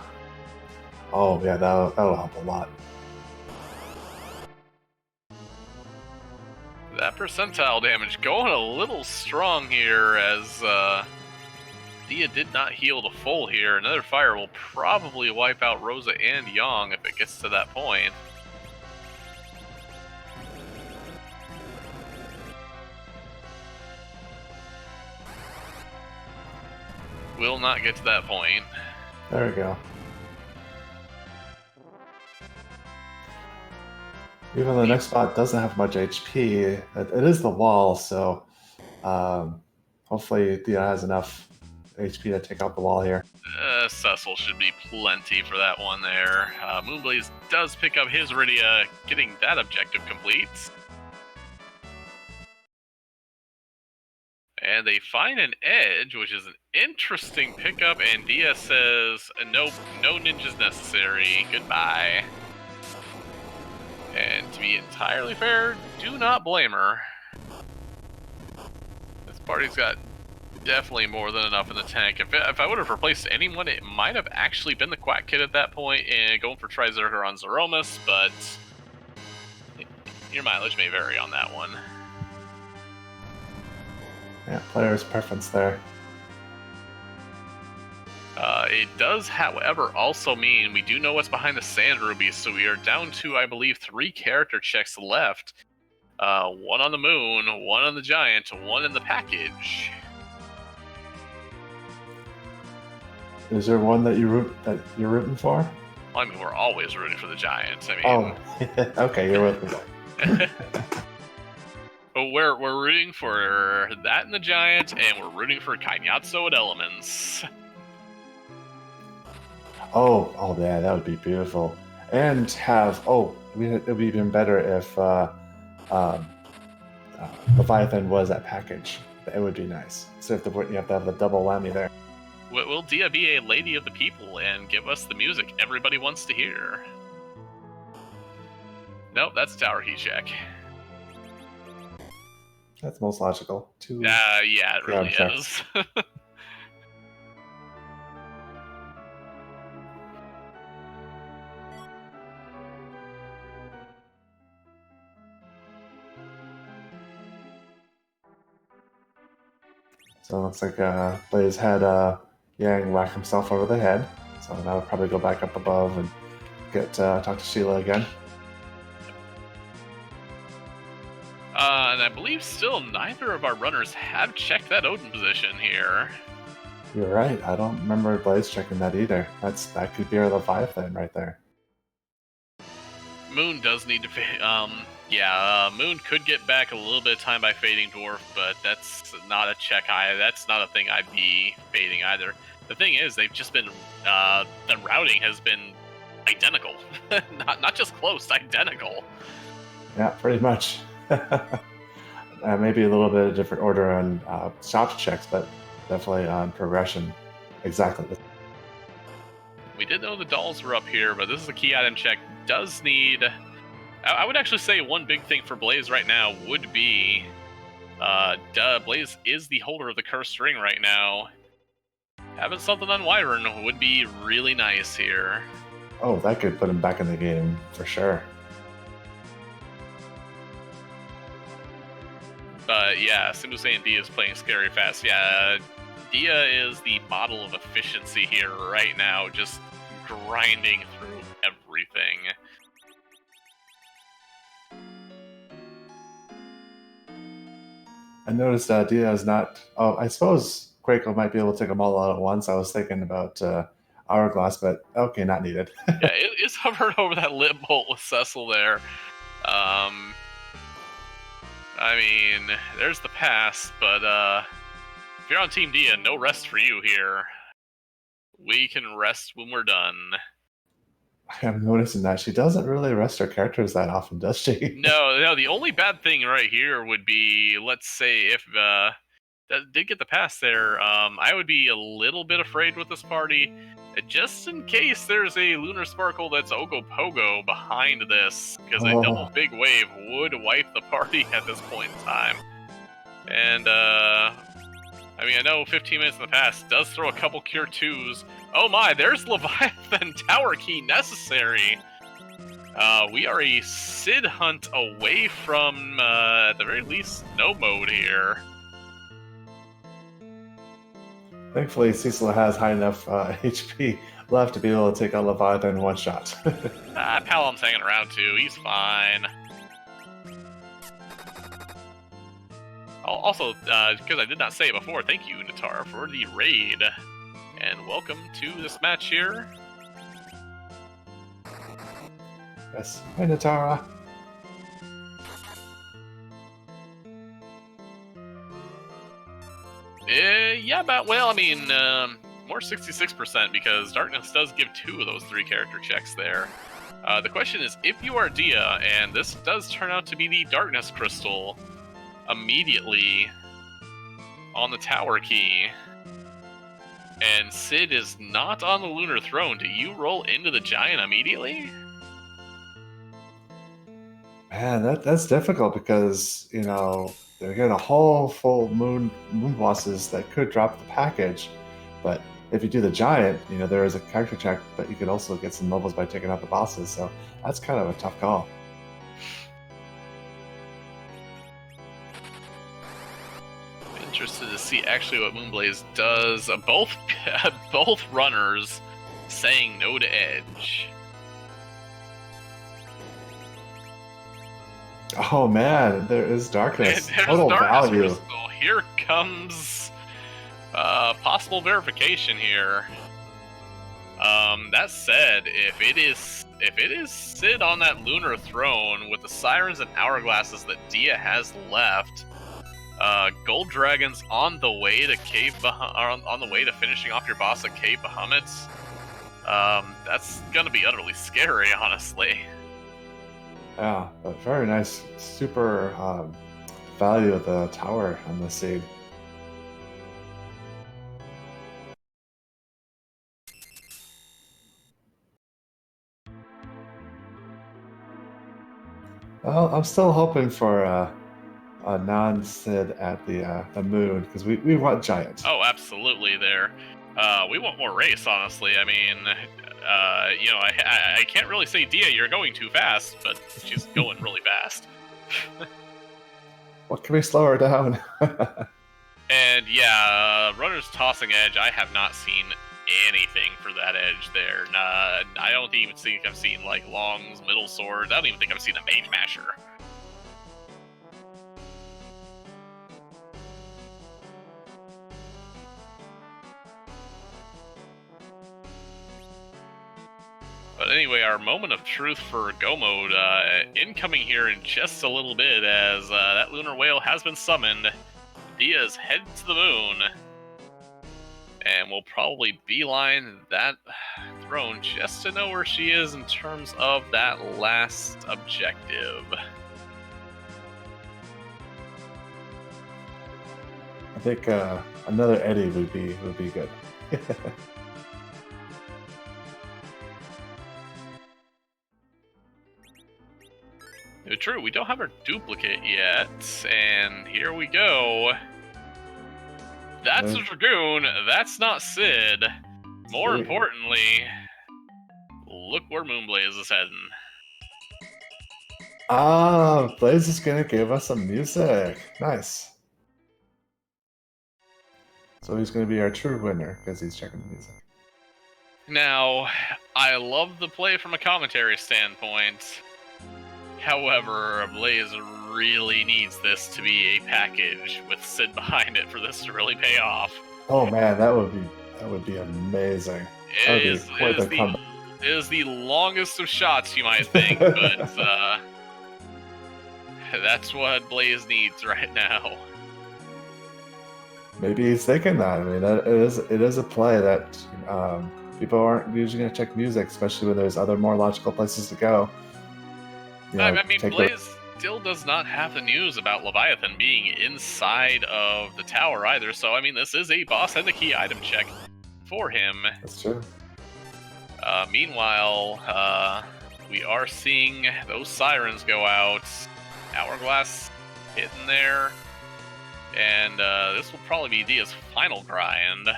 Oh, yeah, that'll help a lot. That percentile damage going a little strong here as Dia did not heal the full here. Another fire will probably wipe out Rosa and Yang if it gets to that point. Will not get to that point. There we go. Even though the next spot doesn't have much HP, it is the wall, so hopefully Dia has enough HP to take out the wall here. Cecil should be plenty for that one there. Moonblaze does pick up his Rydia, getting that objective complete. And they find an edge, which is an interesting pickup, and Dia says, no ninjas necessary, goodbye. And to be entirely fair, do not blame her. This party's got definitely more than enough in the tank. If I would have replaced anyone, it might have actually been the Quack Kid at that point, and going for Trizerker on Zeromus, but your mileage may vary on that one. Yeah, player's preference there. It does, however, also mean we do know what's behind the Sand Rubies, so we are down to, I believe, 3 character checks left. One on the Moon, one on the Giant, one in the package. Is there one that you're rooting for? Well, I mean, we're always rooting for the Giant. I mean, oh, okay, you're with me. But we're rooting for that in the Giant, and we're rooting for Kainatsu at Elements. Oh, yeah, that would be beautiful. And have it would be even better if Leviathan was that package. It would be nice. So you have to have the double whammy there. Will Dia be a lady of the people and give us the music everybody wants to hear? Nope, that's Tower Heat Check. That's most logical. Yeah, it really is. So it looks like Blaze had Yang whack himself over the head. So now we'll probably go back up above and talk to Sheila again. And I believe still neither of our runners have checked that Odin position here. You're right. I don't remember Blaze checking that either. That could be our Leviathan right there. Moon does need to Yeah, Moon could get back a little bit of time by fading Dwarf, but that's not a check that's not a thing I'd be fading either. The thing is, they've just been, the routing has been identical. not just close, identical. Yeah, pretty much. Maybe a little bit of different order on shop checks, but definitely on progression. Exactly. We did know the dolls were up here, but this is a key item check. Does need... I would actually say one big thing for Blaze right now would be... Blaze is the holder of the cursed ring right now. Having something on Wyvern would be really nice here. Oh, that could put him back in the game for sure. But yeah, Simbu saying Dia is playing scary fast. Yeah, Dia is the model of efficiency here right now, just grinding through everything. I noticed Dia is not. Oh, I suppose Quaco might be able to take them all out at once. I was thinking about Hourglass, but okay, not needed. Yeah, it is hovering over that lit bolt with Cecil there. I mean, there's the pass, but if you're on Team Dia, no rest for you here. We can rest when we're done. I'm noticing that she doesn't really rest her characters that often, does she? No, the only bad thing right here would be, let's say, if that did get the pass there, I would be a little bit afraid with this party, just in case there's a Lunar Sparkle that's Ogopogo behind this, because a double big wave would wipe the party at this point in time. And, I mean, I know 15 minutes in the past does throw a couple Cure 2s. Oh my, there's Leviathan Tower Key necessary! We are a Sid hunt away from, at the very least, no mode here. Thankfully, Cecil has high enough HP left to be able to take out Leviathan in one shot. Palam's hanging around too, he's fine. Also, because I did not say it before, thank you, Natara, for the raid. And welcome to this match here. Yes. Hi, Natara. Yeah, well, I mean, more 66% because Darkness does give 2 of those 3 character checks there. The question is, if you are Dia, and this does turn out to be the Darkness Crystal immediately on the Tower Key, and Sid is not on the Lunar Throne, do you roll into the Giant immediately? Man, that's difficult because, you know, they're getting a whole full moon bosses that could drop the package. But if you do the giant, you know, there is a character check, but you could also get some levels by taking out the bosses. So that's kind of a tough call. Interested to see actually what Moonblaze does. Both runners saying no to Edge. Oh man, there is darkness. There's Total darkness value. crystal. Here comes possible verification here. That said, if it is Sid on that Lunar Throne with the Sirens and Hourglasses that Dia has left, Gold Dragon's on the way to on the way to finishing off your boss at Cave Bahamut's. That's gonna be utterly scary, honestly. Yeah, but very nice, super value of the tower on the seed. Well, I'm still hoping for a non-Sid at the moon because we want giant. Oh, absolutely. There, we want more race. Honestly, I mean, you know, I can't really say Dia, you're going too fast, but she's going really fast. What can we slow her down? And yeah, Runner's Tossing Edge, I have not seen anything for that edge there. Nah, I don't even think I've seen like longs, middle swords. I don't even think I've seen a Mage Masher. But But anyway, our moment of truth for Go Mode incoming here in just a little bit, as that lunar whale has been summoned. Dia's head to the moon, and we'll probably beeline that throne just to know where she is in terms of that last objective. I think another Eddie would be good. True, we don't have our duplicate yet, and here we go. That's a Dragoon, that's not Sid. More importantly, look where Moonblaze is heading. Ah, Blaze is gonna give us some music. Nice. So he's gonna be our true winner because he's checking the music. Now, I love the play from a commentary standpoint. However, Blaze really needs this to be a package with Sid behind it for this to really pay off. Oh man, that would be amazing. It is the longest of shots, you might think, but that's what Blaze needs right now. Maybe he's thinking that. I mean, it is a play that people aren't usually going to check music, especially when there's other more logical places to go. I mean, Blaze still does not have the news about Leviathan being inside of the tower either, so I mean, this is a boss and a key item check for him. That's true. Meanwhile, we are seeing those sirens go out. Hourglass hitting there. And this will probably be Dia's final grind.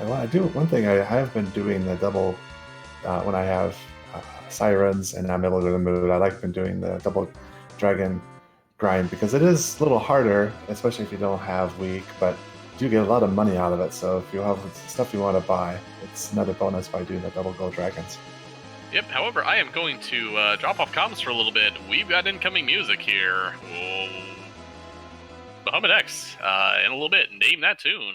Well, I do one thing. I have been doing the double when I have sirens and I'm able to go to the mood. I like been doing the double dragon grind because it is a little harder, especially if you don't have weak, but you do get a lot of money out of it. So if you have stuff you want to buy, it's another bonus by doing the double gold dragons. Yep, however, I am going to drop off comms for a little bit. We've got incoming music here. Muhammad X, in a little bit. Name that tune.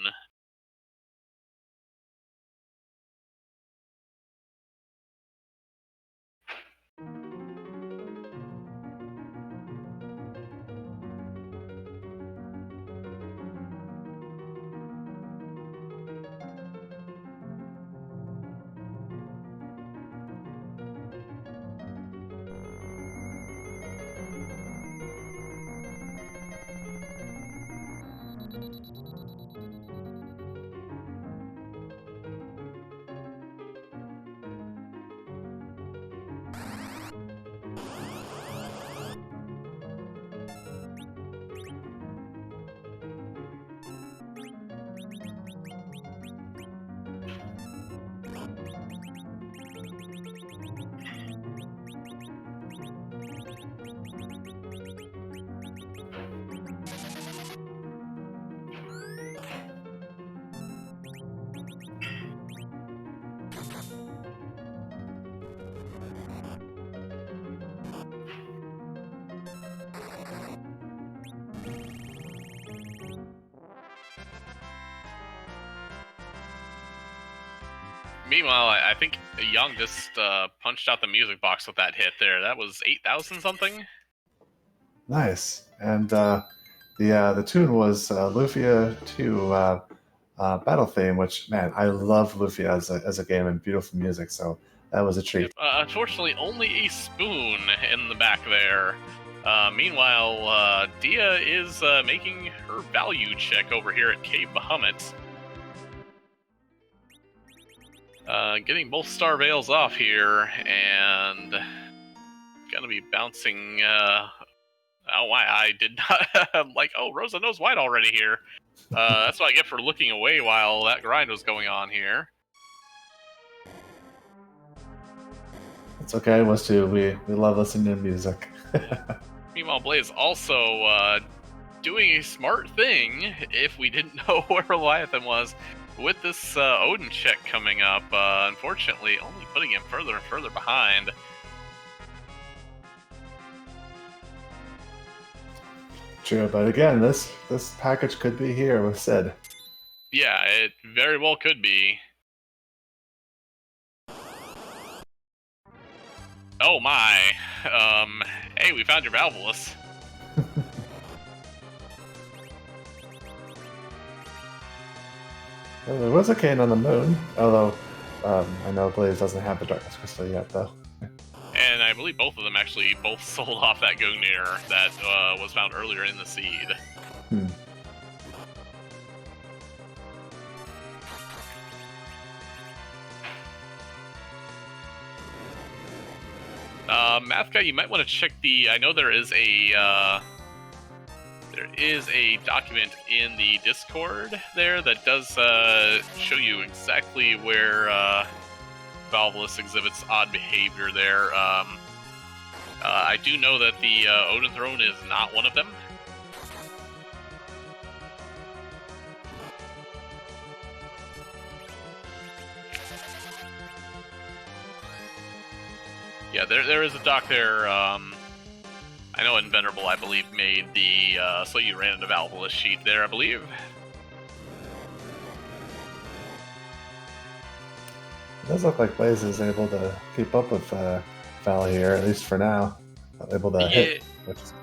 Meanwhile, I think Young just punched out the music box with that hit there. That was 8,000 something. Nice. And the tune was Lufia 2 Battle Theme, which, man, I love Lufia as a game and beautiful music, so that was a treat. Unfortunately, only a spoon in the back there. Meanwhile, Dia is making her value check over here at Cave Bahamut. Getting both Star Veils off here, and gonna be bouncing. Oh, I did not like. Oh, Rosa knows white already here. That's what I get for looking away while that grind was going on here. It's okay, us too. We love listening to music. Meanwhile, Blaze also doing a smart thing. If we didn't know where Leviathan was. With this Odin check coming up, unfortunately, only putting him further and further behind. True, but again, this package could be here with Sid. Yeah, it very well could be. Oh my. Hey, we found your Valvulus. Well, there was a cane on the moon, although I know Blaze doesn't have the Darkness Crystal yet, though. And I believe both of them actually both sold off that Gungnir that was found earlier in the seed. Hmm. Math guy, you might want to check the. I know there is a document in the Discord there that does show you exactly where Valvulus exhibits odd behavior there. I do know that the Odin Throne is not one of them. Yeah, there is a doc there. I know Invenerable, I believe, made the so you ran into Valvulus sheet there, I believe. It does look like Blaze is able to keep up with Val here, at least for now. Able to hit. Which is...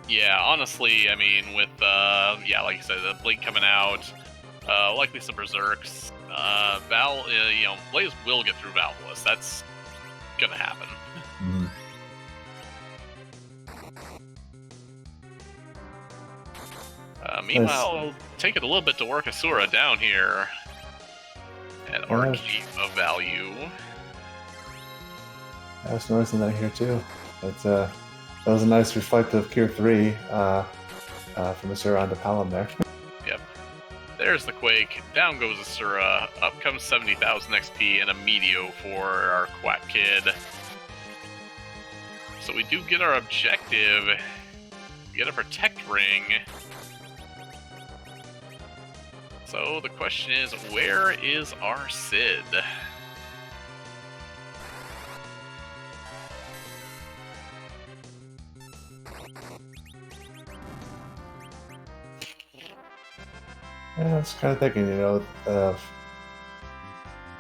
Yeah, honestly, I mean, with yeah, like you said, the Blink coming out, likely some Berserks. You know, Blaze will get through Valvulus. That's gonna happen. Mm-hmm. Meanwhile, it'll take it a little bit to work Asura down here. An Arcade of value. I was noticing that here too. But that was a nice reflective Cure 3 from Asura onto Palom there. Yep. There's the Quake. Down goes Asura. Up comes 70,000 XP and a Meteo for our Quack Kid. So we do get our objective. We get a Protect Ring. So the question is, where is our Sid? Yeah, I was kind of thinking, you know,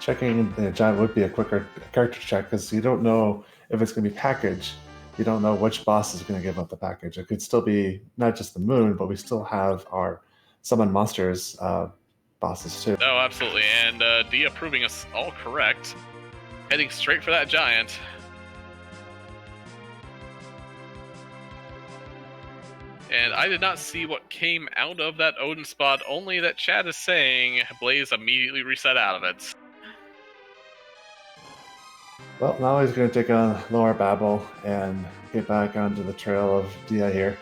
checking the Giant would be a quicker character check because you don't know if it's going to be packaged. You don't know which boss is going to give up the package. It could still be not just the moon, but we still have our summon monsters bosses too. Oh, absolutely. And Dia proving us all correct. Heading straight for that Giant. And I did not see what came out of that Odin spot, only that chat is saying Blaze immediately reset out of it. Well, now he's going to take on Lower Babel and get back onto the trail of Dia here.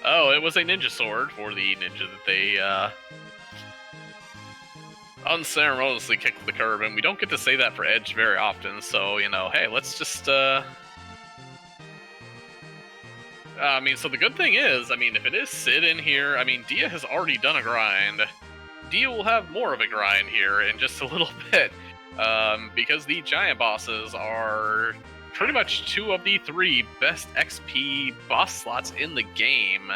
Oh, it was a ninja sword for the ninja that they unceremoniously kicked to the curb, and we don't get to say that for Edge very often, so, you know, hey, let's just, I mean, so the good thing is, I mean, if it is Sid in here, I mean, Dia has already done a grind. Dia will have more of a grind here in just a little bit, because the giant bosses are pretty much 2 of the 3 best XP boss slots in the game.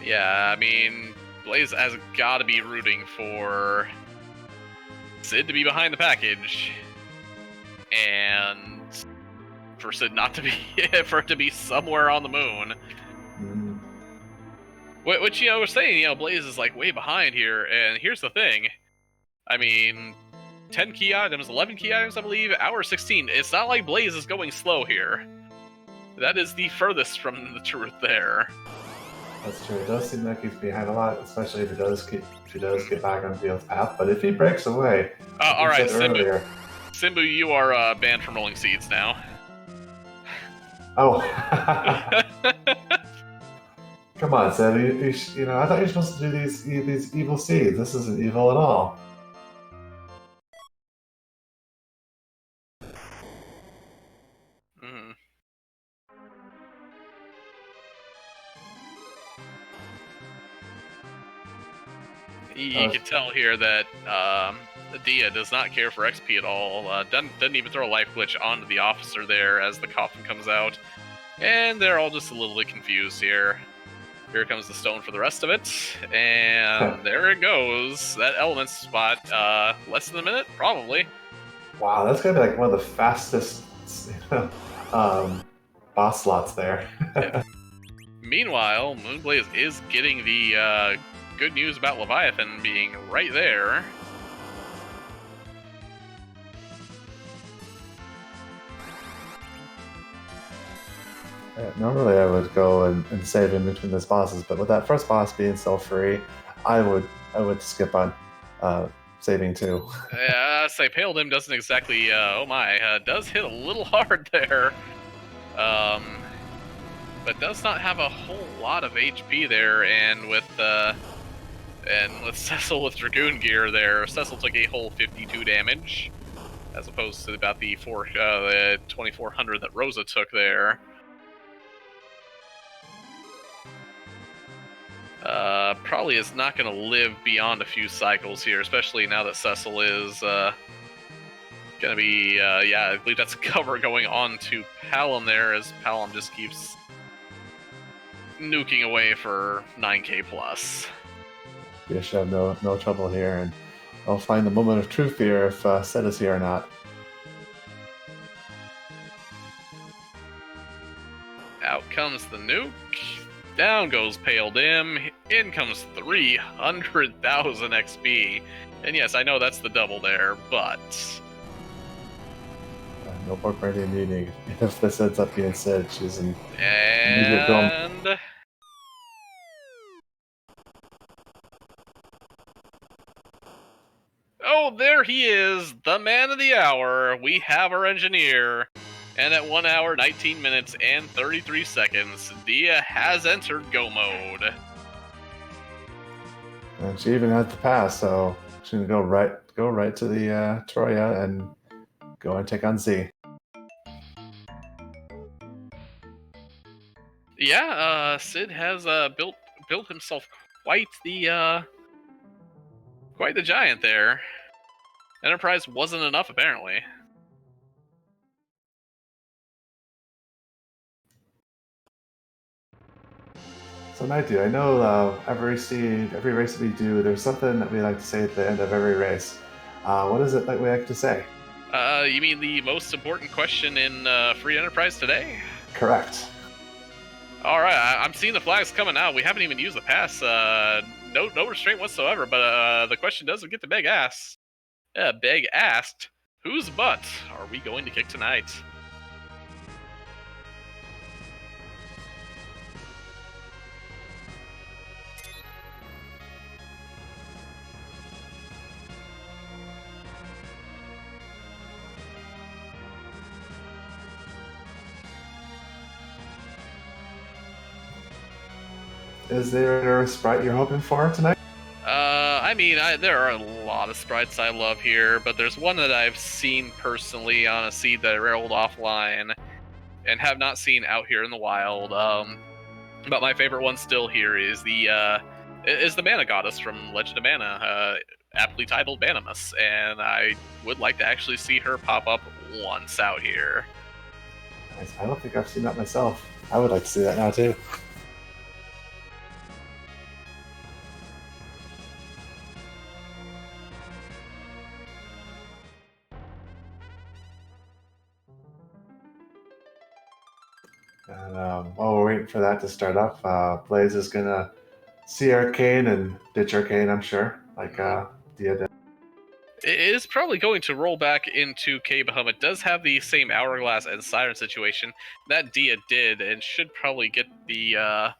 Yeah, I mean, Blaze has got to be rooting for Sid to be behind the package, and for Sid not to be, for it to be somewhere on the moon. Mm. Which, you know, we're saying, you know, Blaze is like way behind here, and here's the thing. I mean, 10 key items, 11 key items, I believe, hour 16. It's not like Blaze is going slow here. That is the furthest from the truth there. That's true. It does seem like he's behind a lot, especially if he does get back on Dio's path. But if he breaks away, all right, Simbu, you are banned from rolling seeds now. Oh. Come on, Sid. You know, I thought you were supposed to do these evil seeds. This isn't evil at all. Mm-hmm. You can tell here that Dia does not care for XP at all. Doesn't even throw a life glitch onto the officer there as the coffin comes out. And they're all just a little bit confused here. Here comes the stone for the rest of it. And there it goes. That element spot. Less than a minute? Probably. Wow, that's gonna be like one of the fastest boss slots there. Meanwhile, Moonblaze is getting the good news about Leviathan being right there. Normally I would go and save in between those bosses, but with that first boss being so free, I would skip on saving too. Yeah, say Pale Dim doesn't exactly, does hit a little hard there. But does not have a whole lot of HP there, and with Cecil with Dragoon gear there, Cecil took a whole 52 damage, as opposed to about the 2400 that Rosa took there. Probably is not going to live beyond a few cycles here, especially now that Cecil is going to be, I believe that's a cover going on to Palom there, as Palom just keeps nuking away for 9k plus. You should have no trouble here, and I'll find the moment of truth here if Set is here or not. Out comes the nuke. Down goes Pale Dim. In comes 300,000 XP. And yes, I know that's the double there, but... no more party meeting. If this ends up being Sid, she's in... And... Oh, there he is, the man of the hour. We have our engineer. And at 1 hour, 19 minutes, and 33 seconds, Dia has entered Go mode. And she even had the pass, so she can go right to the Troya and go and take on Z. Yeah, Sid has built himself quite the giant there. Enterprise wasn't enough, apparently. So Naidu, I know every race that we do, there's something that we like to say at the end of every race. What is it that we like to say? You mean the most important question in Free Enterprise today? Correct. All right, I'm seeing the flags coming out. We haven't even used the pass. No restraint whatsoever. But the question doesn't get to Beg asked. Beg asked, whose butt are we going to kick tonight? Is there a sprite you're hoping for tonight? There are a lot of sprites I love here, but there's one that I've seen personally on a seed that I rolled offline and have not seen out here in the wild. But my favorite one still here is the Mana Goddess from Legend of Mana, aptly titled Vanimus, and I would like to actually see her pop up once out here. I don't think I've seen that myself. I would like to see that now too. And while we're waiting for that to start up, Blaze is gonna see Arcane and ditch Arcane, I'm sure, like Dia did. It is probably going to roll back into K-Bahum. It does have the same Hourglass and Siren situation that Dia did, and should probably get the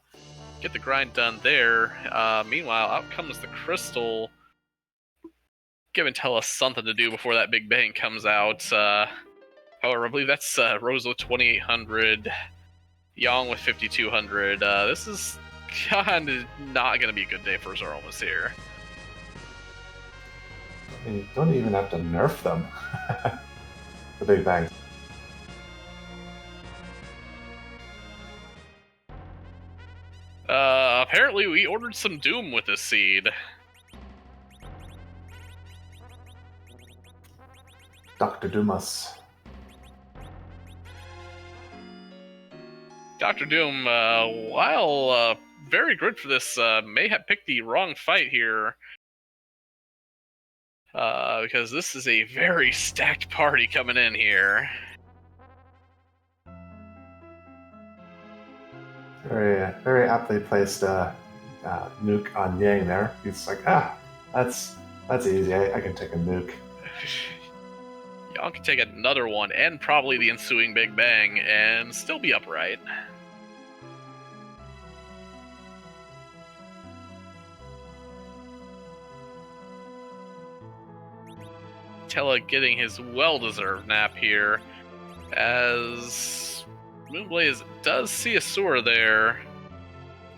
grind done there. Meanwhile, out comes the Crystal, giving Tellus something to do before that Big Bang comes out. However, I believe that's Rose with 2800, Yang with 5200. This is kind of not going to be a good day for Zoromas here. You don't even have to nerf them. The Big Bang. Apparently we ordered some Doom with this seed. Dr. Dumas. Dr. Doom, while very good for this, may have picked the wrong fight here. Because this is a very stacked party coming in here. Very, very aptly placed nuke on Yang there. He's like, that's easy. I can take a nuke. Y'all can take another one and probably the ensuing Big Bang and still be upright. Tella getting his well-deserved nap here, as Moonblaze does see a Sora there.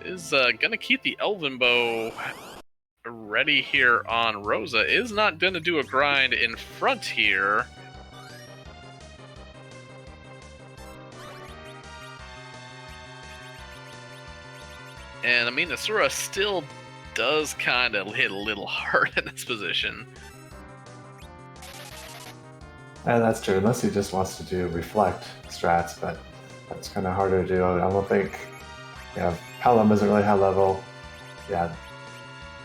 Is gonna keep the Elven Bow ready here on Rosa. Is not gonna do a grind in front here. And I mean, Asura still does kind of hit a little hard in this position. And that's true, unless he just wants to do reflect strats, but that's kind of harder to do. I don't think, Pelham isn't really high level. Yeah,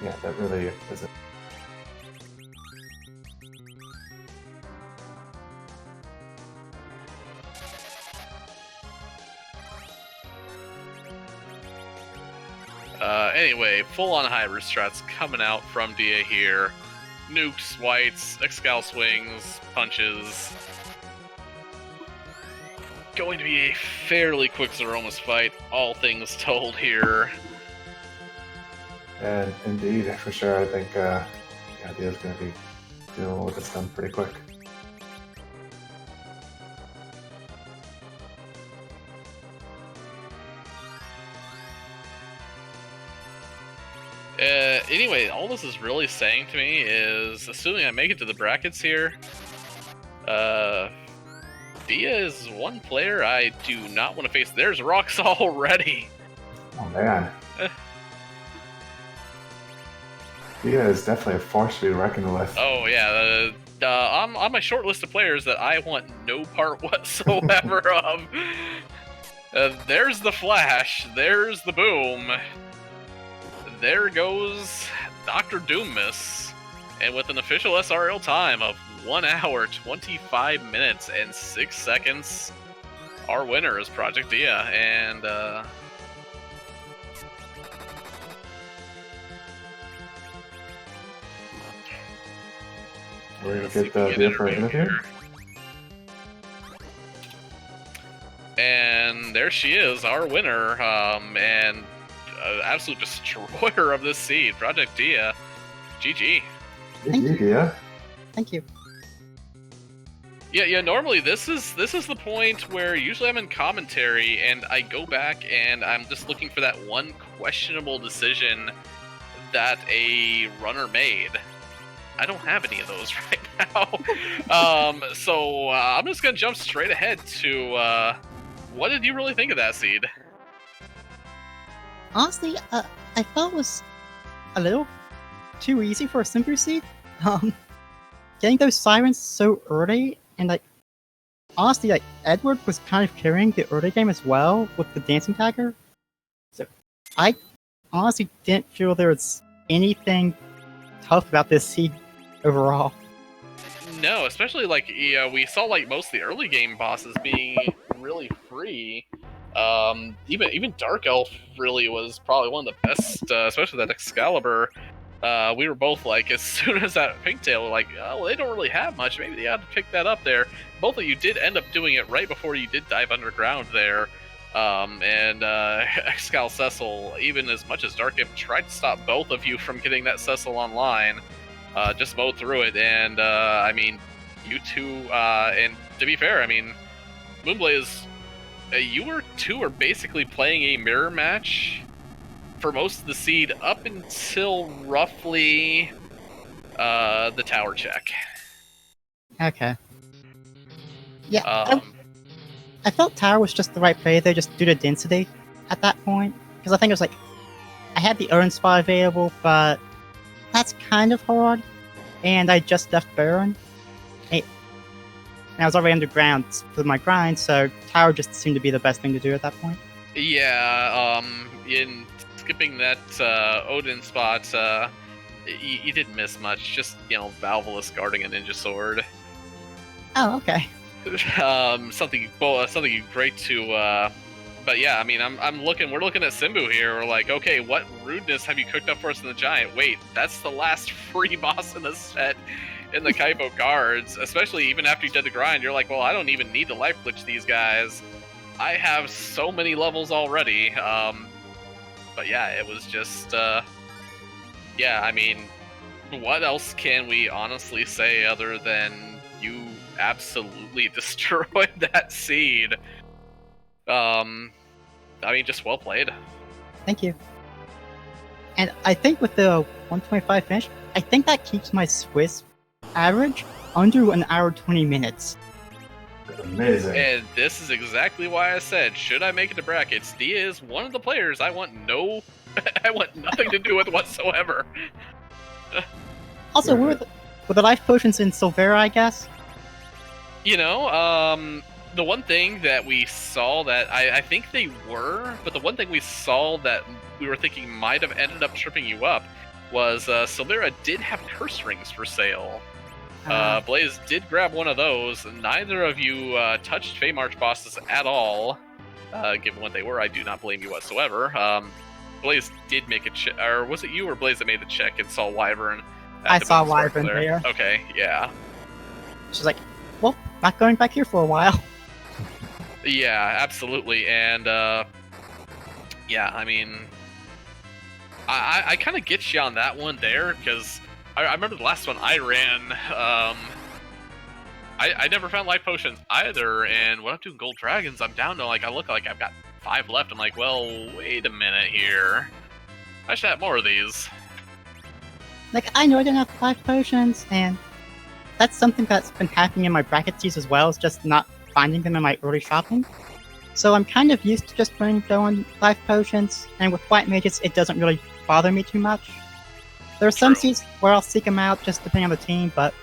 that really isn't. Anyway, full-on hybrid strats coming out from Dia here. Nukes, whites, Excal swings, punches. Going to be a fairly quick Zeromus fight, all things told here. And indeed, for sure, I think Dia's going to be dealing with this done pretty quick. Anyway, all this is really saying to me is, assuming I make it to the brackets here, Dia is one player I do not want to face. There's rocks already. Oh man. Dia is definitely a force to be reckoned with. Oh yeah, on my short list of players that I want no part whatsoever of. There's the Flash, there's the Boom. There goes Dr. Doommas, and with an official SRL time of 1 hour, 25 minutes, and 6 seconds, our winner is Project Dia, and we're going to get the Dia for an interview. And there she is, our winner, and absolute destroyer of this seed, Project Dia. GG. GG, Dia. Thank you. Yeah. Normally, this is the point where usually I'm in commentary and I go back and I'm just looking for that one questionable decision that a runner made. I don't have any of those right now. So I'm just gonna jump straight ahead to what did you really think of that seed? Honestly, I felt it was a little too easy for a simple seed. Getting those sirens so early, and honestly, Edward was kind of carrying the early game as well with the dancing tagger. So I honestly didn't feel there was anything tough about this seed overall. No, especially we saw most of the early game bosses being really free. Even Dark Elf really was probably one of the best, especially that Excalibur. We were both as soon as that Pinktail, well, they don't really have much. Maybe they had to pick that up there. Both of you did end up doing it right before you did dive underground there. And Excal Cecil, even as much as Dark Elf tried to stop both of you from getting that Cecil online, just mowed through it. And, you two, and to be fair, Moonblaze, you two are basically playing a mirror match for most of the seed up until roughly the tower check. Okay. Yeah, I felt tower was just the right play there, just due to density at that point. Because I think it was I had the Urn spot available, but that's kind of hard. And I just left Baron. and I was already underground with my grind, so tower just seemed to be the best thing to do at that point. Yeah, in skipping that Odin spot, you didn't miss much. Just, Valvolus guarding a ninja sword. Oh, okay. Something great to. But yeah, I mean, we're looking at Simbu here. We're like, okay, what rudeness have you cooked up for us in the Giant? Wait, that's the last free boss in the set in the Kaipo guards. Especially even after you did the grind, you're like, well, I don't even need to life glitch these guys. I have so many levels already. But yeah, it was just, yeah, I mean, what else can we honestly say other than you absolutely destroyed that seed? I mean, just well played. Thank you. And I think with the 125 finish, I think that keeps my Swiss average under an hour 20 minutes. Amazing. And this is exactly why I said, should I make it to brackets? Dia is one of the players I want I want nothing to do with whatsoever. Also, were the life potions in Silvera, I guess? The one thing that we saw that I think they were, but the one thing we saw that we were thinking might have ended up tripping you up was Silvera did have curse rings for sale. Blaze did grab one of those. Neither of you touched Fey March bosses at all. Given what they were, I do not blame you whatsoever. Blaze did make a check, or was it you or Blaze that made the check and saw Wyvern? I saw Wyvern there. Okay, yeah. She's like, well, not going back here for a while. Yeah, absolutely, and yeah, I mean, I kind of get you on that one there, because I remember the last one I ran, I never found life potions either, and when I'm doing Gold Dragons, I'm down to, I look like I've got 5 left. I'm like, well, wait a minute here. I should have more of these. I know I didn't have 5 potions, and that's something that's been happening in my bracket teas as well, is just not finding them in my early shopping. So I'm kind of used to just going on 5 potions, and with white mages, it doesn't really bother me too much. There are some seeds where I'll seek them out, just depending on the team, but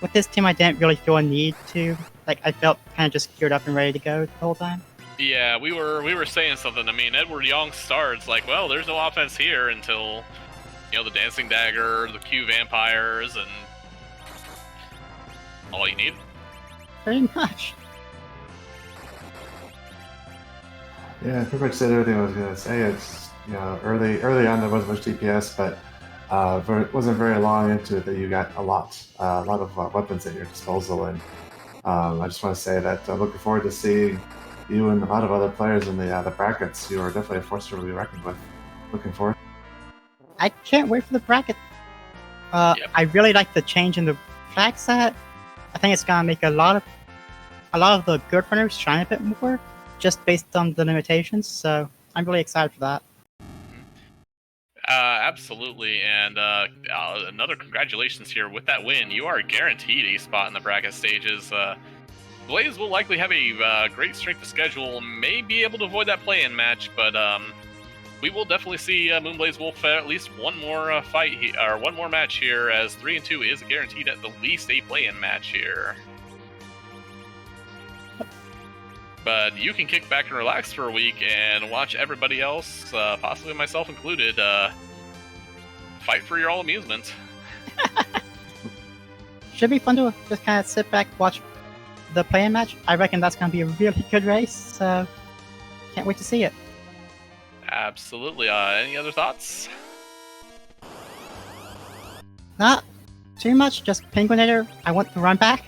with this team, I didn't really feel a need to. I felt kind of just geared up and ready to go the whole time. Yeah, we were saying something. I mean, Edward Young starts well, there's no offense here until, the Dancing Dagger, the Q Vampires, and all you need. Pretty much. Yeah, pretty much said everything I was going to say. It's, early on there wasn't much DPS, but it wasn't very long into it that you got a lot of weapons at your disposal. And I just want to say that looking forward to seeing you and a lot of other players in the brackets. You are definitely a force to be reckoned with. Looking forward. I can't wait for the bracket. Yep. I really like the change in the flag set. I think it's gonna make a lot of the good runners shine a bit more, just based on the limitations. So I'm really excited for that. Absolutely, and another congratulations here with that win. You are guaranteed a spot in the bracket stages. Blaze will likely have a great strength of schedule, may be able to avoid that play-in match, but we will definitely see moonblazewolf at least one more one more match here, as 3-2 is guaranteed at the least a play-in match here. But you can kick back and relax for a week and watch everybody else, possibly myself included, fight for your all amusement. Should be fun to just kind of sit back, watch the play-in match. I reckon that's going to be a really good race, so can't wait to see it. Absolutely. Any other thoughts? Not too much, just Penguinator. I want to run back.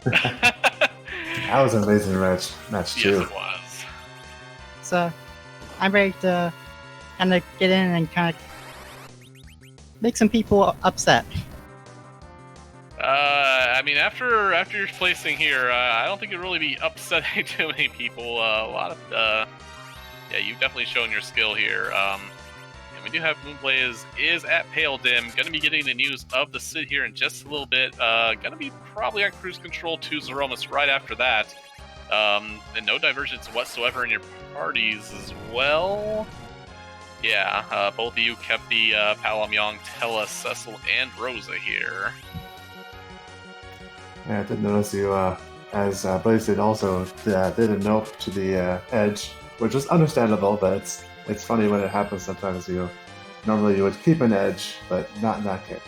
That was an amazing match too. Yes, it was. So I'm ready to kind of get in and kind of make some people upset. I mean, after your placing here, I don't think it'd really be upsetting too many people. A lot of, yeah, you've definitely shown your skill here. And we do have Moonblaze is at Pale Dim. Gonna be getting the news of the Sid here in just a little bit. Gonna be probably on cruise control to Zeromus right after that. And no divergence whatsoever in your parties as well. Yeah, both of you kept the Palamyong, Tella, Cecil, and Rosa here. Yeah, I did notice you as Blaze did also did a nope to the edge, which was understandable, but it's funny when it happens sometimes. Normally you would keep an edge, but not in that case.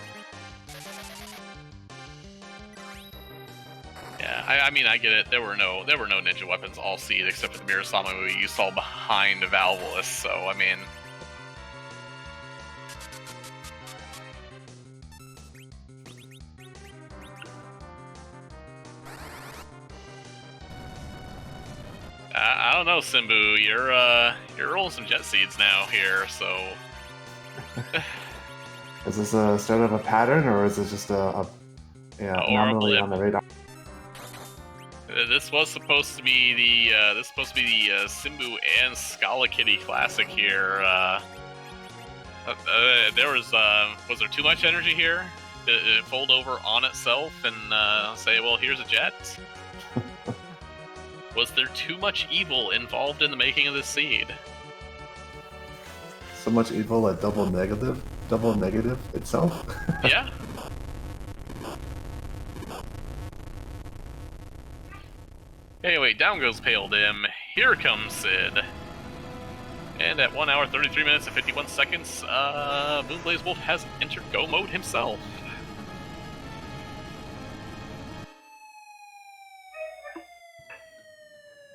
Yeah, I mean, I get it. There were no ninja weapons all seed except for the Mirasama movie you saw behind Valvolus. So I mean, I don't know, Simbu. You're rolling some jet seeds now here. So Is this a start of a pattern, or is it just a anomaly on the radar? This was supposed to be the Simbu and Scala Kitty classic here. There was there too much energy here? Did it fold over on itself and say, well, here's a jet? Was there too much evil involved in the making of this seed? So much evil at double negative itself? Yeah. Anyway, down goes Pale Dim. Here comes Sid. And at 1 hour, 33 minutes, and 51 seconds, moonblazewolf has entered Go mode himself.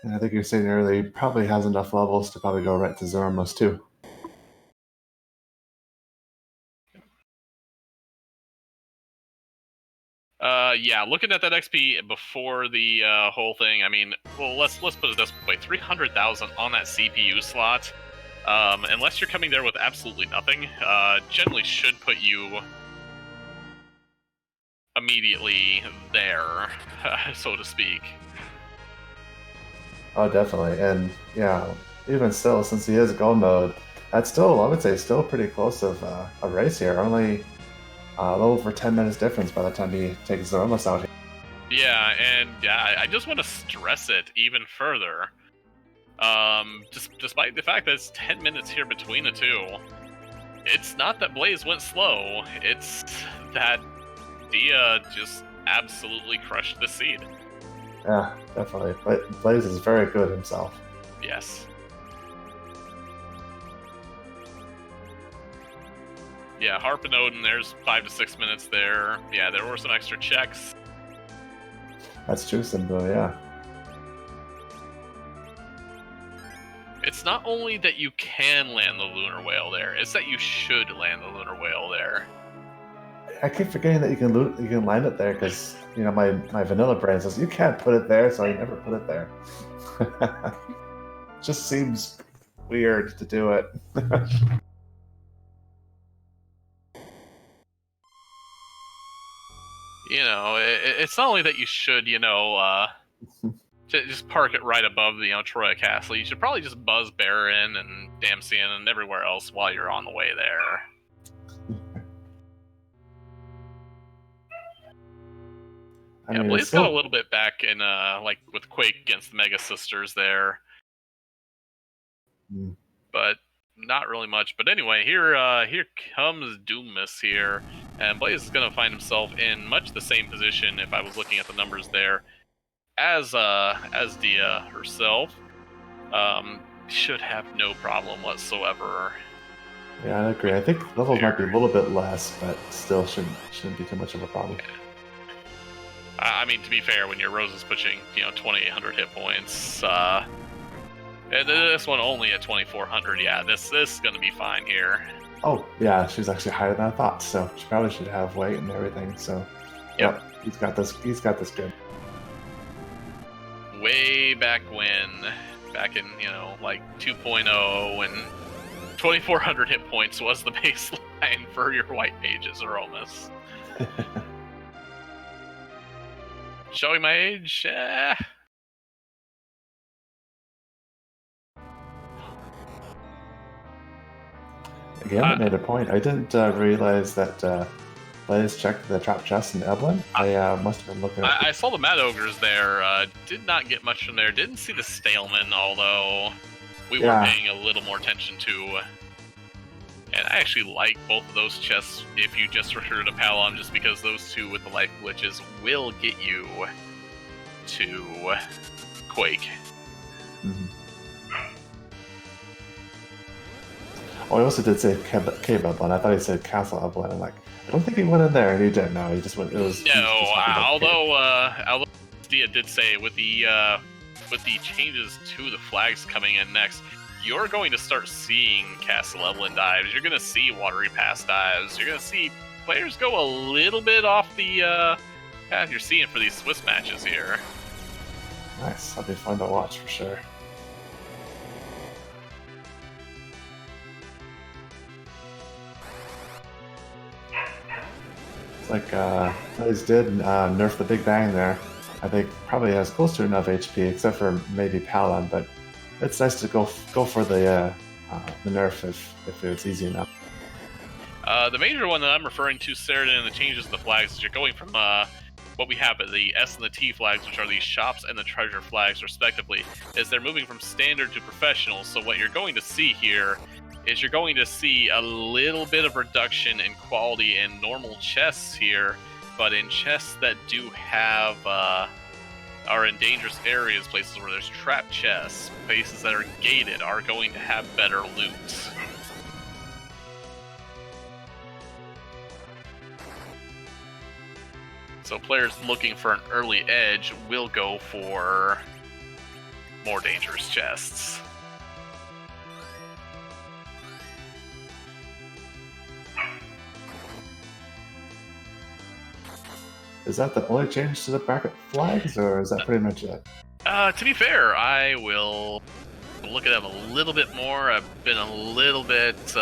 And I think you're saying earlier, he probably has enough levels to probably go right to Zoramos too. Yeah, looking at that XP before the whole thing, I mean, well, let's put it this way: 300,000 on that CPU slot. Unless you're coming there with absolutely nothing, generally should put you immediately there, so to speak. Oh, definitely. And yeah, even still, since he is Go mode, that's still, I would say, still pretty close of a race here. Only a little over 10 minutes difference by the time he takes Zoramos out here. Yeah, and I just want to stress it even further. Despite the fact that it's 10 minutes here between the two, it's not that Blaze went slow, it's that Dia just absolutely crushed the seed. Yeah, definitely. But Blaze is very good himself. Yes. Yeah, Harp and Odin, there's 5 to 6 minutes there. Yeah, there were some extra checks. That's true, Simbo, yeah. It's not only that you can land the Lunar Whale there, it's that you should land the Lunar Whale there. I keep forgetting that you can land it there because, my vanilla brain says, you can't put it there, so I never put it there. Just seems weird to do it. It's not only that you should, just park it right above the Troya Castle. You should probably just buzz Baron and Damsian and everywhere else while you're on the way there. Blaze got a little bit back in, with Quake against the Mega Sisters there. But not really much. But anyway, here comes Doommas here. And Blaze is going to find himself in much the same position, if I was looking at the numbers there, as Dia herself. Should have no problem whatsoever. Yeah, I agree. I think levels might be a little bit less, but still shouldn't be too much of a problem. I mean, to be fair, when your Rose is pushing, 2,800 hit points, and this one only at 2,400, yeah, this is going to be fine here. Oh, yeah, she's actually higher than I thought, so she probably should have weight and everything, so... Yep, he's got this good. Way back when, back in, 2.0, when 2,400 hit points was the baseline for your white mages, or almost. Showing my age? Again, I made a point. I didn't realize that Blaze checked the trap chest in Evelyn. I must have been looking at... I saw the Mad Ogres there. Did not get much from there. Didn't see the Staleman, although we were paying a little more attention to. And I actually like both of those chests if you just recruit a Palom, just because those two with the life glitches will get you to Quake. Mm-hmm. Oh, he also did say cave upland. I thought he said castle upland. I'm like, I don't think he went in there, and he didn't. No, he just went. It was No, although Dia did say with the changes to the flags coming in next, you're going to start seeing castle upland dives. You're going to see watery pass dives. You're going to see players go a little bit off the path you're seeing for these Swiss matches here. Nice. That'll be fun to watch for sure. It's like Blaze did nerf the Big Bang there. I think probably has close to enough HP, except for maybe Paladin, but it's nice to go for the nerf if it's easy enough. The major one that I'm referring to, Sheridan, and the changes to the flags is you're going from what we have at the S and the T flags, which are the shops and the treasure flags, respectively, is they're moving from standard to professional. So what you're going to see here is you're going to see a little bit of reduction in quality in normal chests here, but in chests that do have are in dangerous areas, places where there's trap chests, places that are gated, are going to have better loot. So players looking for an early edge will go for more dangerous chests. Is that the only change to the bracket flags, or is that pretty much it? To be fair, I will look at them a little bit more. I've been a little bit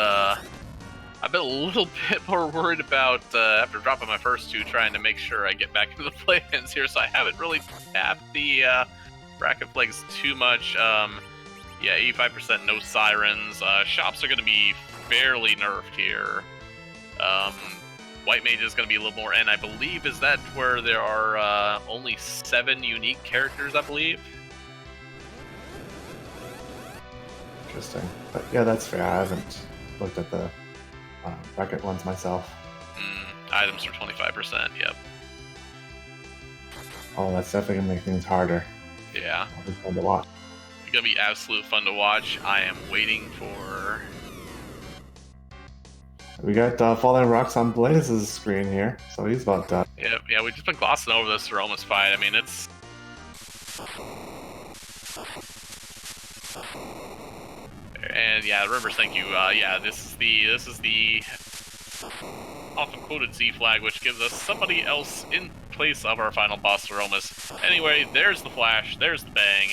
more worried about after dropping my first two, trying to make sure I get back into the play-ins here. So I haven't really tapped the bracket flags too much. Yeah, 85% no sirens. Shops are going to be fairly nerfed here. White Mage is going to be a little more, and I believe, is that where there are only 7 unique characters, I believe? Interesting. But yeah, that's fair. I haven't looked at the bracket ones myself. Items are 25%, yep. Oh, that's definitely going to make things harder. Yeah. It'll be fun to watch. It's going to be absolute fun to watch. I am waiting for... We got Falling Rocks on Blaze's screen here, so he's about done. Yeah, we've just been glossing over this Roma's fight. I mean, it's... And yeah, Rivers, thank you. Yeah, this is the often quoted Z flag, which gives us somebody else in place of our final boss, Aromas. Anyway, there's the flash, there's the bang.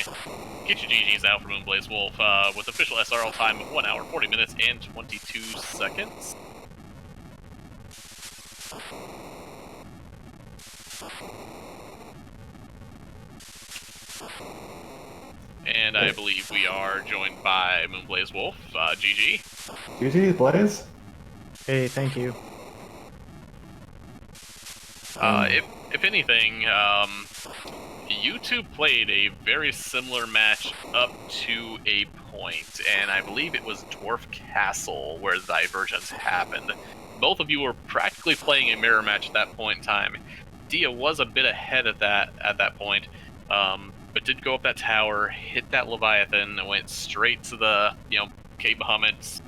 Get your GGs out for moonblazewolf with official SRL time of 1 hour, 40 minutes, and 22 seconds. And I believe we are joined by moonblazewolf. GG. GG, Blaze. Hey, thank you. If anything, you two played a very similar match up to a point, and I believe it was Dwarf Castle where the divergence happened. Both of you were practically playing a mirror match at that point in time. Dia was a bit ahead at that point, but did go up that tower, hit that Leviathan, and went straight to the Cave Bahamut,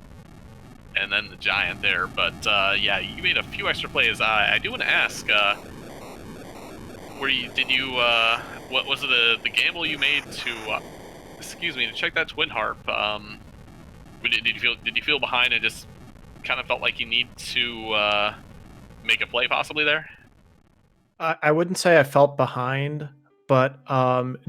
and then the Giant there. But yeah, you made a few extra plays. I do want to ask, what was it the gamble you made to to check that Twin Harp? Did you feel behind and just kind of felt like you need to make a play possibly there? I wouldn't say I felt behind, but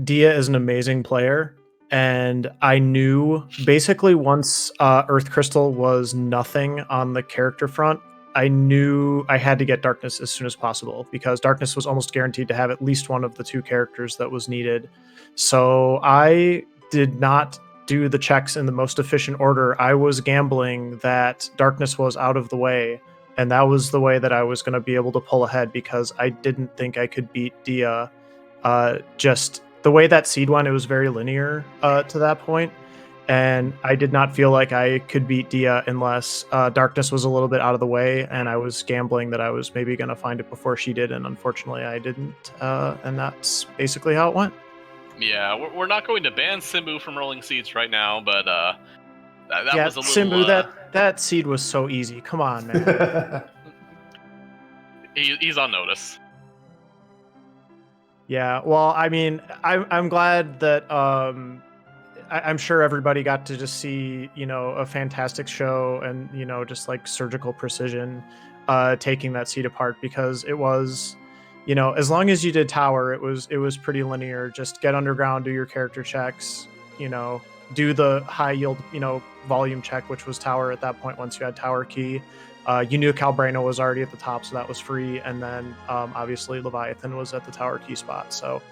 Dia is an amazing player, and I knew basically once Earth Crystal was nothing on the character front, I knew I had to get Darkness as soon as possible, because Darkness was almost guaranteed to have at least one of the 2 characters that was needed. So I did not do the checks in the most efficient order. I was gambling that Darkness was out of the way, and that was the way that I was going to be able to pull ahead, because I didn't think I could beat Dia. Just the way that seed went, it was very linear to that point. and I did not feel like I could beat Dia unless Darkness was a little bit out of the way, and I was gambling that I was maybe going to find it before she did, and unfortunately I didn't, and that's basically how it went. Yeah, we're not going to ban Simbu from rolling seeds right now, but that yeah, was a little... Simbu, that seed was so easy. Come on, man. He's on notice. Yeah, well, I mean, I'm glad that I'm sure everybody got to just see, a fantastic show and, just like surgical precision taking that seed apart, because it was, as long as you did tower, it was pretty linear. Just get underground, do your character checks, do the high yield, volume check, which was tower at that point once you had tower key. You knew Calbreno was already at the top, so that was free. And then obviously Leviathan was at the tower key spot. So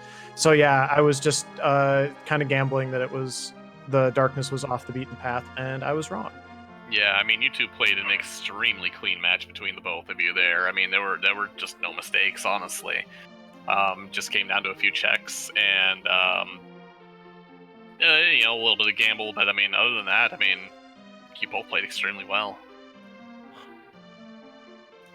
yeah, I was just kind of gambling that the Darkness was off the beaten path, and I was wrong. Yeah, I mean, you two played an extremely clean match between the both of you there. I mean, there were just no mistakes, honestly. Just came down to a few checks and a little bit of gamble, but I mean, other than that, I mean, you both played extremely well.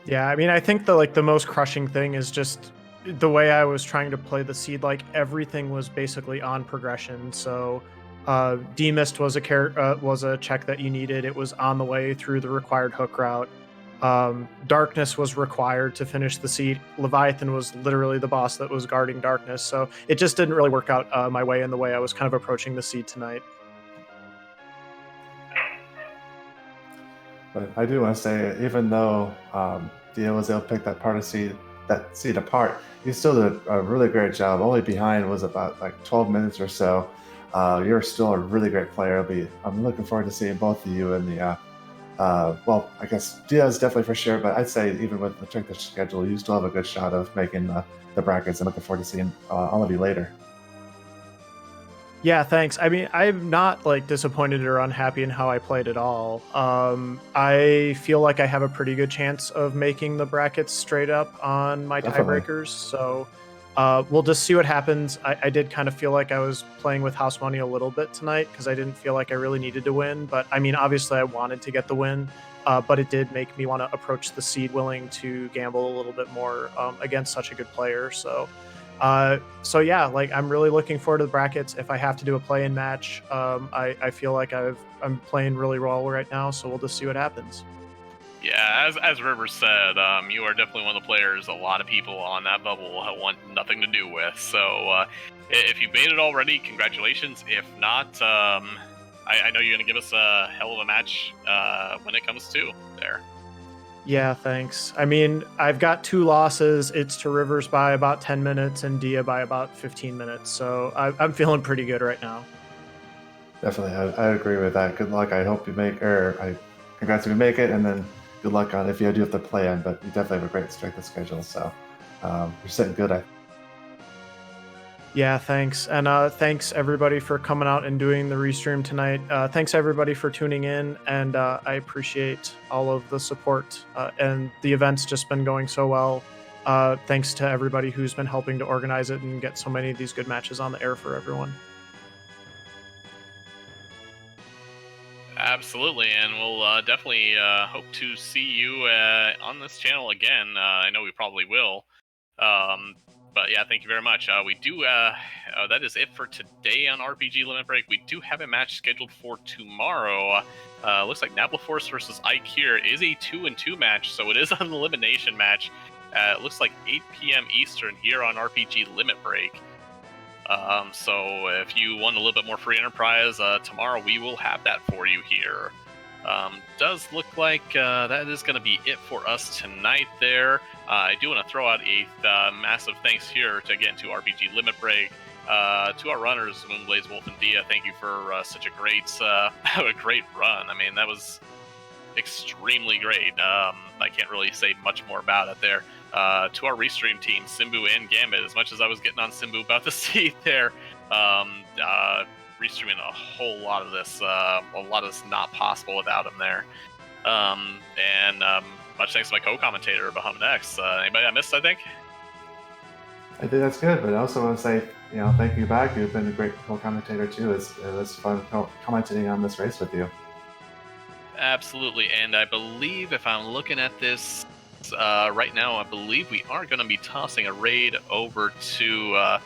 Yeah, I mean, I think the most crushing thing is just the way I was trying to play the seed. Like, everything was basically on progression. So Demist was a check that you needed. It was on the way through the required hook route. Darkness was required to finish the seed. Leviathan was literally the boss that was guarding Darkness. So it just didn't really work out my way in the way I was kind of approaching the seed tonight. But I do want to say, even though Dia was able to pick that seed apart, he still did a really great job. Only behind was about like 12 minutes or so. You're still a really great player. I'm looking forward to seeing both of you in the. Well, I guess Dia is definitely for sure, but I'd say even with the trick schedule, you still have a good shot of making the brackets. I'm looking forward to seeing all of you later. Yeah, thanks. I mean, I'm not like disappointed or unhappy in how I played at all. I feel like I have a pretty good chance of making the brackets straight up on my tiebreakers. So we'll just see what happens. I did kind of feel like I was playing with house money a little bit tonight because I didn't feel like I really needed to win. But I mean, obviously I wanted to get the win, but it did make me want to approach the seed willing to gamble a little bit more against such a good player. So yeah, like, I'm really looking forward to the brackets. If I have to do a play-in match, I feel like I'm playing really well right now, so we'll just see what happens. Yeah, as Rivers said, you are definitely one of the players a lot of people on that bubble want nothing to do with. So if you've made it already, congratulations. If not, I know you're going to give us a hell of a match when it comes to there. Yeah, thanks. I mean, I've got 2 losses. It's to Rivers by about 10 minutes and Dia by about 15 minutes. So I'm feeling pretty good right now. Definitely, I agree with that. Good luck. I hope you congrats if you make it, and then good luck on if you do have to play in. But you definitely have a great strength of schedule, so you're sitting good. Yeah, thanks. And thanks everybody for coming out and doing the restream tonight. Thanks everybody for tuning in, and I appreciate all of the support. And the event's just been going so well. Thanks to everybody who's been helping to organize it and get so many of these good matches on the air for everyone. Absolutely, and we'll definitely hope to see you on this channel again. I know we probably will. But yeah, thank you very much. We do, that is it for today on RPG Limit Break. We do have a match scheduled for tomorrow. Looks like Nablaforce versus Ikir is a 2-2 match, so it is an elimination match. It looks like 8 p.m. Eastern here on RPG Limit Break. So if you want a little bit more free enterprise, tomorrow we will have that for you here. Does look like that is going to be it for us tonight there. I do want to throw out a massive thanks here to get into RPG Limit Break. To our runners, moonblazewolf and Dia, thank you for such a great run. I mean, that was extremely great. I can't really say much more about it there. To our restream team, Simbu and Gambit, as much as I was getting on Simbu about the seat there, restreaming a whole lot of this. A lot of this not possible without him there. And much thanks to my co-commentator, Bahamnex. Anybody I missed, I think? I think that's good, but I also want to say, thank you back. You've been a great co-commentator too. It was fun commentating on this race with you. Absolutely, and I believe if I'm looking at this right now, I believe we are going to be tossing a raid over to.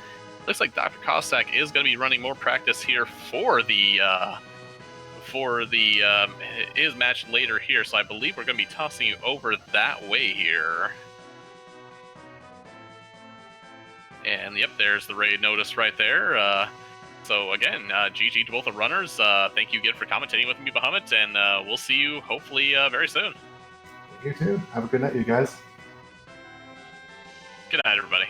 Looks like Dr. Cossack is going to be running more practice here for the his match later here, so I believe we're going to be tossing you over that way here. And yep, there's the raid notice right there. So again, GG to both the runners. Thank you again for commentating with me, Bahamut, and we'll see you hopefully very soon. You too. Have a good night, you guys. Good night, everybody.